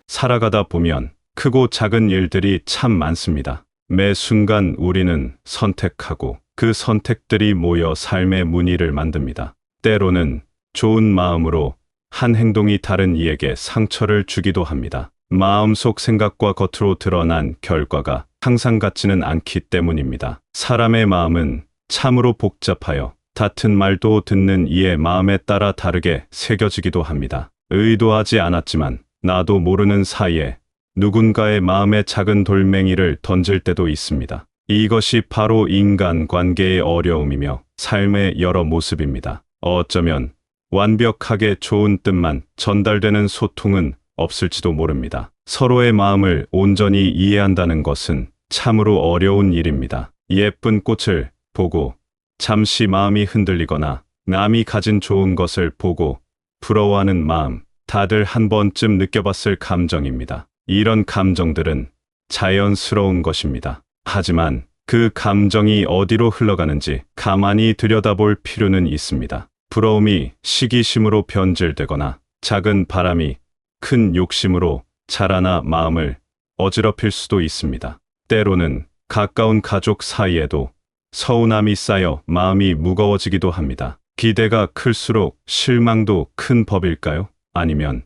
살아가다 보면 크고 작은 일들이 참 많습니다. 매 순간 우리는 선택하고 그 선택들이 모여 삶의 무늬를 만듭니다. 때로는 좋은 마음으로 한 행동이 다른 이에게 상처를 주기도 합니다. 마음속 생각과 겉으로 드러난 결과가 항상 같지는 않기 때문입니다. 사람의 마음은 참으로 복잡하여 같은 말도 듣는 이의 마음에 따라 다르게 새겨지기도 합니다. 의도하지 않았지만 나도 모르는 사이에 누군가의 마음에 작은 돌멩이를 던질 때도 있습니다. 이것이 바로 인간관계의 어려움이며 삶의 여러 모습입니다. 어쩌면 완벽하게 좋은 뜻만 전달되는 소통은 없을지도 모릅니다. 서로의 마음을 온전히 이해한다는 것은 참으로 어려운 일입니다. 예쁜 꽃을 보고 잠시 마음이 흔들리거나 남이 가진 좋은 것을 보고 부러워하는 마음, 다들 한 번쯤 느껴봤을 감정입니다. 이런 감정들은 자연스러운 것입니다. 하지만 그 감정이 어디로 흘러가는지 가만히 들여다볼 필요는 있습니다. 부러움이 시기심으로 변질되거나 작은 바람이 큰 욕심으로 자라나 마음을 어지럽힐 수도 있습니다. 때로는 가까운 가족 사이에도 서운함이 쌓여 마음이 무거워지기도 합니다. 기대가 클수록 실망도 큰 법일까요? 아니면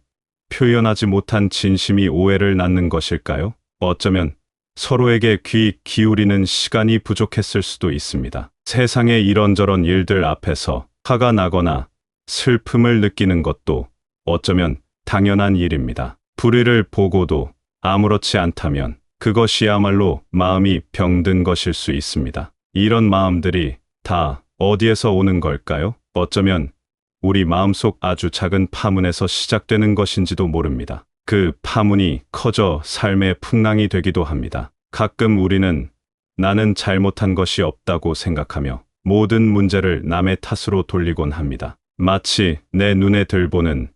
표현하지 못한 진심이 오해를 낳는 것일까요? 어쩌면 서로에게 귀 기울이는 시간이 부족했을 수도 있습니다. 세상의 이런저런 일들 앞에서 화가 나거나 슬픔을 느끼는 것도 어쩌면 당연한 일입니다. 불의를 보고도 아무렇지 않다면 그것이야말로 마음이 병든 것일 수 있습니다. 이런 마음들이 다 어디에서 오는 걸까요? 어쩌면 우리 마음속 아주 작은 파문에서 시작되는 것인지도 모릅니다. 그 파문이 커져 삶의 풍랑이 되기도 합니다. 가끔 우리는 나는 잘못한 것이 없다고 생각하며 모든 문제를 남의 탓으로 돌리곤 합니다. 마치 내 눈에 들보는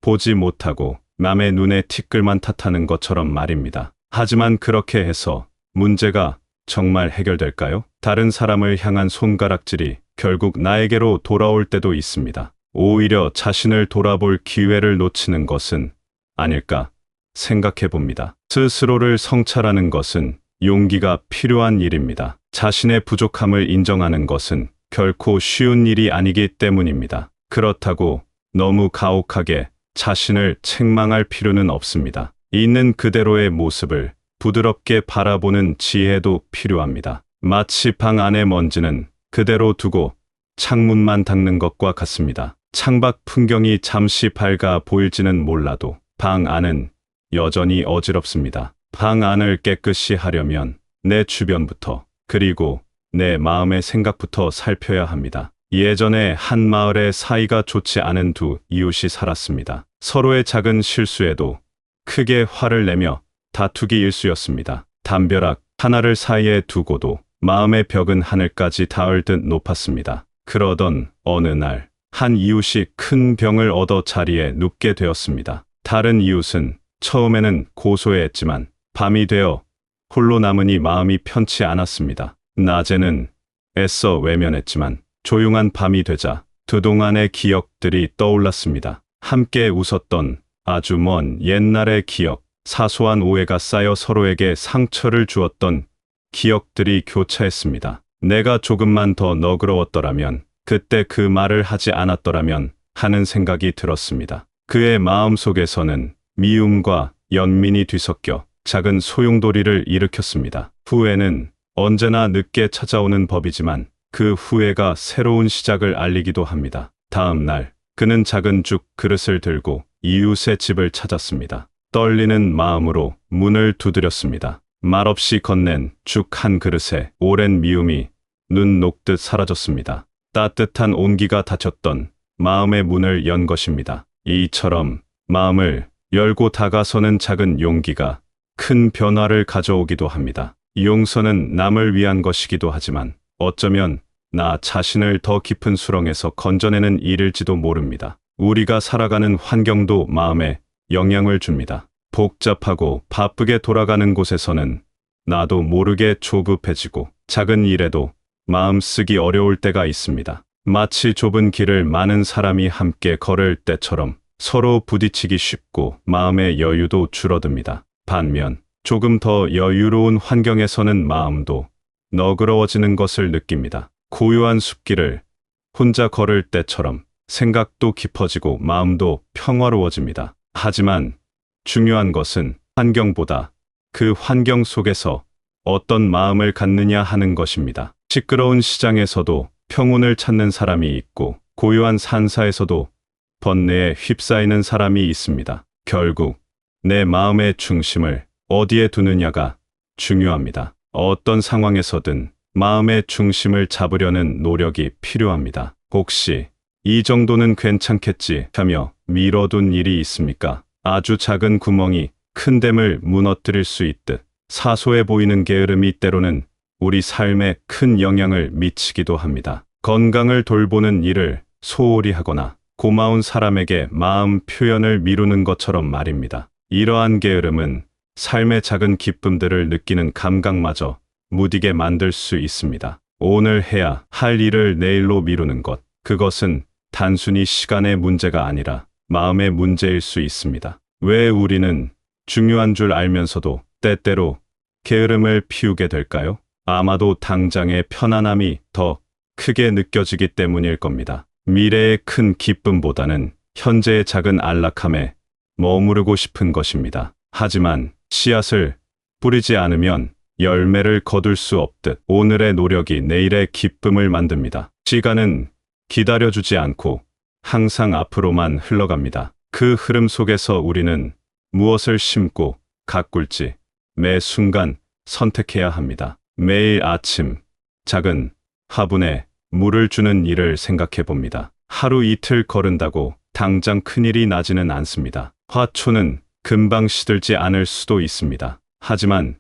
보지 못하고 남의 눈에 티끌만 탓하는 것처럼 말입니다. 하지만 그렇게 해서 문제가 정말 해결될까요? 다른 사람을 향한 손가락질이 결국 나에게로 돌아올 때도 있습니다. 오히려 자신을 돌아볼 기회를 놓치는 것은 아닐까 생각해 봅니다. 스스로를 성찰하는 것은 용기가 필요한 일입니다. 자신의 부족함을 인정하는 것은 결코 쉬운 일이 아니기 때문입니다. 그렇다고 너무 가혹하게 자신을 책망할 필요는 없습니다. 있는 그대로의 모습을 부드럽게 바라보는 지혜도 필요합니다. 마치 방 안의 먼지는 그대로 두고 창문만 닦는 것과 같습니다. 창밖 풍경이 잠시 밝아 보일지는 몰라도 방 안은 여전히 어지럽습니다. 방 안을 깨끗이 하려면 내 주변부터 그리고 내 마음의 생각부터 살펴야 합니다. 예전에 한 마을에 사이가 좋지 않은 두 이웃이 살았습니다. 서로의 작은 실수에도 크게 화를 내며 다투기 일쑤였습니다. 담벼락 하나를 사이에 두고도 마음의 벽은 하늘까지 닿을 듯 높았습니다. 그러던 어느 날, 한 이웃이 큰 병을 얻어 자리에 눕게 되었습니다. 다른 이웃은 처음에는 고소해했지만 밤이 되어 홀로 남으니 마음이 편치 않았습니다. 낮에는 애써 외면했지만 조용한 밤이 되자 그동안의 기억들이 떠올랐습니다. 함께 웃었던 아주 먼 옛날의 기억, 사소한 오해가 쌓여 서로에게 상처를 주었던 기억들이 교차했습니다. 내가 조금만 더 너그러웠더라면, 그때 그 말을 하지 않았더라면 하는 생각이 들었습니다. 그의 마음속에서는 미움과 연민이 뒤섞여 작은 소용돌이를 일으켰습니다. 후회는 언제나 늦게 찾아오는 법이지만 그 후회가 새로운 시작을 알리기도 합니다. 다음 날, 그는 작은 죽 그릇을 들고 이웃의 집을 찾았습니다. 떨리는 마음으로 문을 두드렸습니다. 말없이 건넨 죽 한 그릇에 오랜 미움이 눈 녹듯 사라졌습니다. 따뜻한 온기가 닫혔던 마음의 문을 연 것입니다. 이처럼 마음을 열고 다가서는 작은 용기가 큰 변화를 가져오기도 합니다. 용서는 남을 위한 것이기도 하지만 어쩌면 나 자신을 더 깊은 수렁에서 건져내는 일일지도 모릅니다. 우리가 살아가는 환경도 마음에 영향을 줍니다. 복잡하고 바쁘게 돌아가는 곳에서는 나도 모르게 조급해지고 작은 일에도 마음 쓰기 어려울 때가 있습니다. 마치 좁은 길을 많은 사람이 함께 걸을 때처럼 서로 부딪히기 쉽고 마음의 여유도 줄어듭니다. 반면 조금 더 여유로운 환경에서는 마음도 너그러워지는 것을 느낍니다. 고요한 숲길을 혼자 걸을 때처럼 생각도 깊어지고 마음도 평화로워집니다. 하지만 중요한 것은 환경보다 그 환경 속에서 어떤 마음을 갖느냐 하는 것입니다. 시끄러운 시장에서도 평온을 찾는 사람이 있고 고요한 산사에서도 번뇌에 휩싸이는 사람이 있습니다. 결국 내 마음의 중심을 어디에 두느냐가 중요합니다. 어떤 상황에서든 마음의 중심을 잡으려는 노력이 필요합니다. 혹시 이 정도는 괜찮겠지 하며 미뤄둔 일이 있습니까? 아주 작은 구멍이 큰 댐을 무너뜨릴 수 있듯 사소해 보이는 게으름이 때로는 우리 삶에 큰 영향을 미치기도 합니다. 건강을 돌보는 일을 소홀히 하거나 고마운 사람에게 마음 표현을 미루는 것처럼 말입니다. 이러한 게으름은 삶의 작은 기쁨들을 느끼는 감각마저 무디게 만들 수 있습니다. 오늘 해야 할 일을 내일로 미루는 것, 그것은 단순히 시간의 문제가 아니라 마음의 문제일 수 있습니다. 왜 우리는 중요한 줄 알면서도 때때로 게으름을 피우게 될까요? 아마도 당장의 편안함이 더 크게 느껴지기 때문일 겁니다. 미래의 큰 기쁨보다는 현재의 작은 안락함에 머무르고 싶은 것입니다. 하지만 씨앗을 뿌리지 않으면 열매를 거둘 수 없듯 오늘의 노력이 내일의 기쁨을 만듭니다. 시간은 기다려주지 않고 항상 앞으로만 흘러갑니다. 그 흐름 속에서 우리는 무엇을 심고 가꿀지 매 순간 선택해야 합니다. 매일 아침 작은 화분에 물을 주는 일을 생각해 봅니다. 하루 이틀 거른다고 당장 큰일이 나지는 않습니다. 화초는 금방 시들지 않을 수도 있습니다. 하지만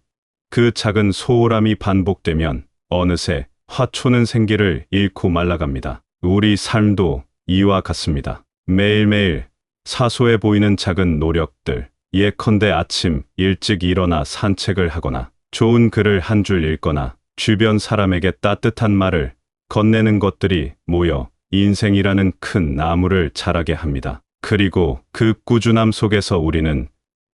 그 작은 소홀함이 반복되면 어느새 화초는 생기를 잃고 말라갑니다. 우리 삶도 이와 같습니다. 매일매일 사소해 보이는 작은 노력들, 예컨대 아침 일찍 일어나 산책을 하거나 좋은 글을 한 줄 읽거나 주변 사람에게 따뜻한 말을 건네는 것들이 모여 인생이라는 큰 나무를 자라게 합니다. 그리고 그 꾸준함 속에서 우리는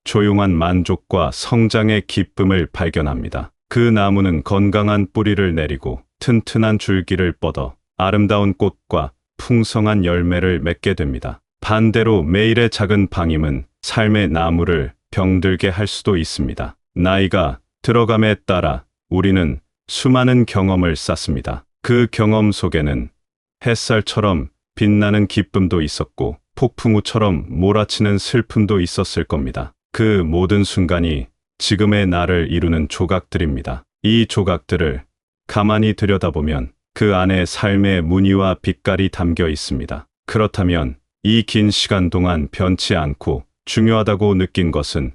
조용한 만족과 성장의 기쁨을 발견합니다. 그 나무는 건강한 뿌리를 내리고 튼튼한 줄기를 뻗어 아름다운 꽃과 풍성한 열매를 맺게 됩니다. 반대로 매일의 작은 방임은 삶의 나무를 병들게 할 수도 있습니다. 나이가 들어감에 따라 우리는 수많은 경험을 쌓습니다. 그 경험 속에는 햇살처럼 빛나는 기쁨도 있었고 폭풍우처럼 몰아치는 슬픔도 있었을 겁니다. 그 모든 순간이 지금의 나를 이루는 조각들입니다. 이 조각들을 가만히 들여다보면 그 안에 삶의 무늬와 빛깔이 담겨 있습니다. 그렇다면 이 긴 시간 동안 변치 않고 중요하다고 느낀 것은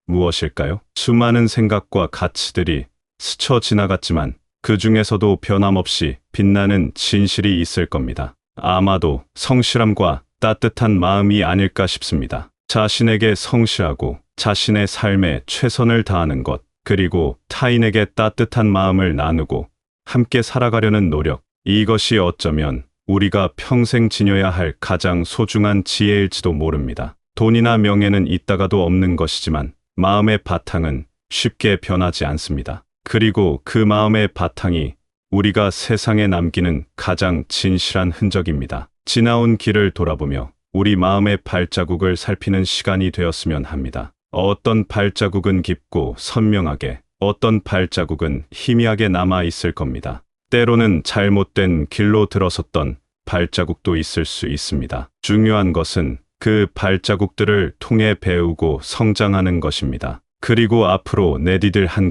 무엇일까요? 수많은 생각과 가치들이 스쳐 지나갔지만 그 중에서도 변함없이 빛나는 진실이 있을 겁니다. 아마도 성실함과 따뜻한 마음이 아닐까 싶습니다. 자신에게 성실하고 자신의 삶에 최선을 다하는 것, 그리고 타인에게 따뜻한 마음을 나누고 함께 살아가려는 노력, 이것이 어쩌면 우리가 평생 지녀야 할 가장 소중한 지혜일지도 모릅니다. 돈이나 명예는 있다가도 없는 것이지만 마음의 바탕은 쉽게 변하지 않습니다. 그리고 그 마음의 바탕이 우리가 세상에 남기는 가장 진실한 흔적입니다. 지나온 길을 돌아보며 우리 마음의 발자국을 살피는 시간이 되었으면 합니다. 어떤 발자국은 깊고 선명하게, 어떤 발자국은 희미하게 남아 있을 겁니다. 때로는 잘못된 길로 들어섰던 발자국도 있을 수 있습니다. 중요한 것은 그 발자국들을 통해 배우고 성장하는 것입니다. 그리고 앞으로 내디딜 한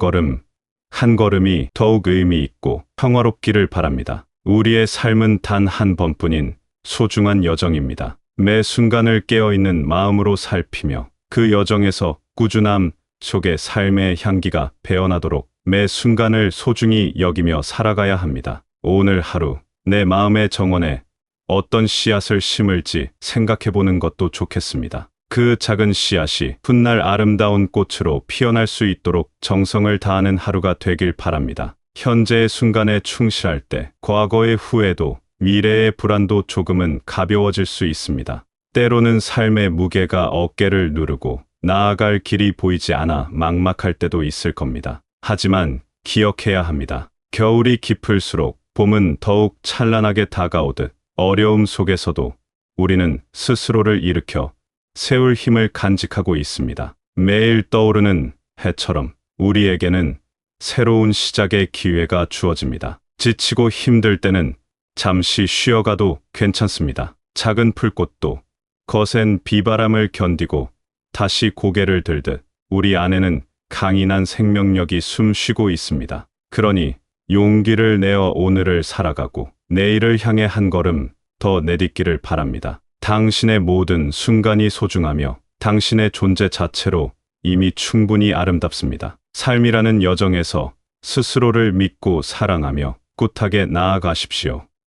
걸음이 더욱 의미 있고 평화롭기를 바랍니다. 우리의 삶은 단 한 번뿐인 소중한 여정입니다. 매 순간을 깨어있는 마음으로 살피며 그 여정에서 꾸준함 속에 삶의 향기가 배어나도록 매 순간을 소중히 여기며 살아가야 합니다. 오늘 하루 내 마음의 정원에 어떤 씨앗을 심을지 생각해보는 것도 좋겠습니다. 그 작은 씨앗이 훗날 아름다운 꽃으로 피어날 수 있도록 정성을 다하는 하루가 되길 바랍니다. 현재의 순간에 충실할 때 과거의 후회도 미래의 불안도 조금은 가벼워질 수 있습니다. 때로는 삶의 무게가 어깨를 누르고 나아갈 길이 보이지 않아 막막할 때도 있을 겁니다. 하지만 기억해야 합니다. 겨울이 깊을수록 봄은 더욱 찬란하게 다가오듯 어려움 속에서도 우리는 스스로를 일으켜 세울 힘을 간직하고 있습니다. 매일 떠오르는 해처럼 우리에게는 새로운 시작의 기회가 주어집니다. 지치고 힘들 때는 잠시 쉬어가도 괜찮습니다. 작은 풀꽃도 거센 비바람을 견디고 다시 고개를 들듯 우리 안에는 강인한 생명력이 숨쉬고 있습니다. 그러니 용기를 내어 오늘을 살아가고 내일을 향해 한 걸음 더 내딛기를 바랍니다. 당신의 모든 순간이 소중하며 당신의 존재 자체로 이미 충분히 아름답습니다. 삶이라는 여정에서 스스로를 믿고 사랑하며 꿋하게 나아가십시오.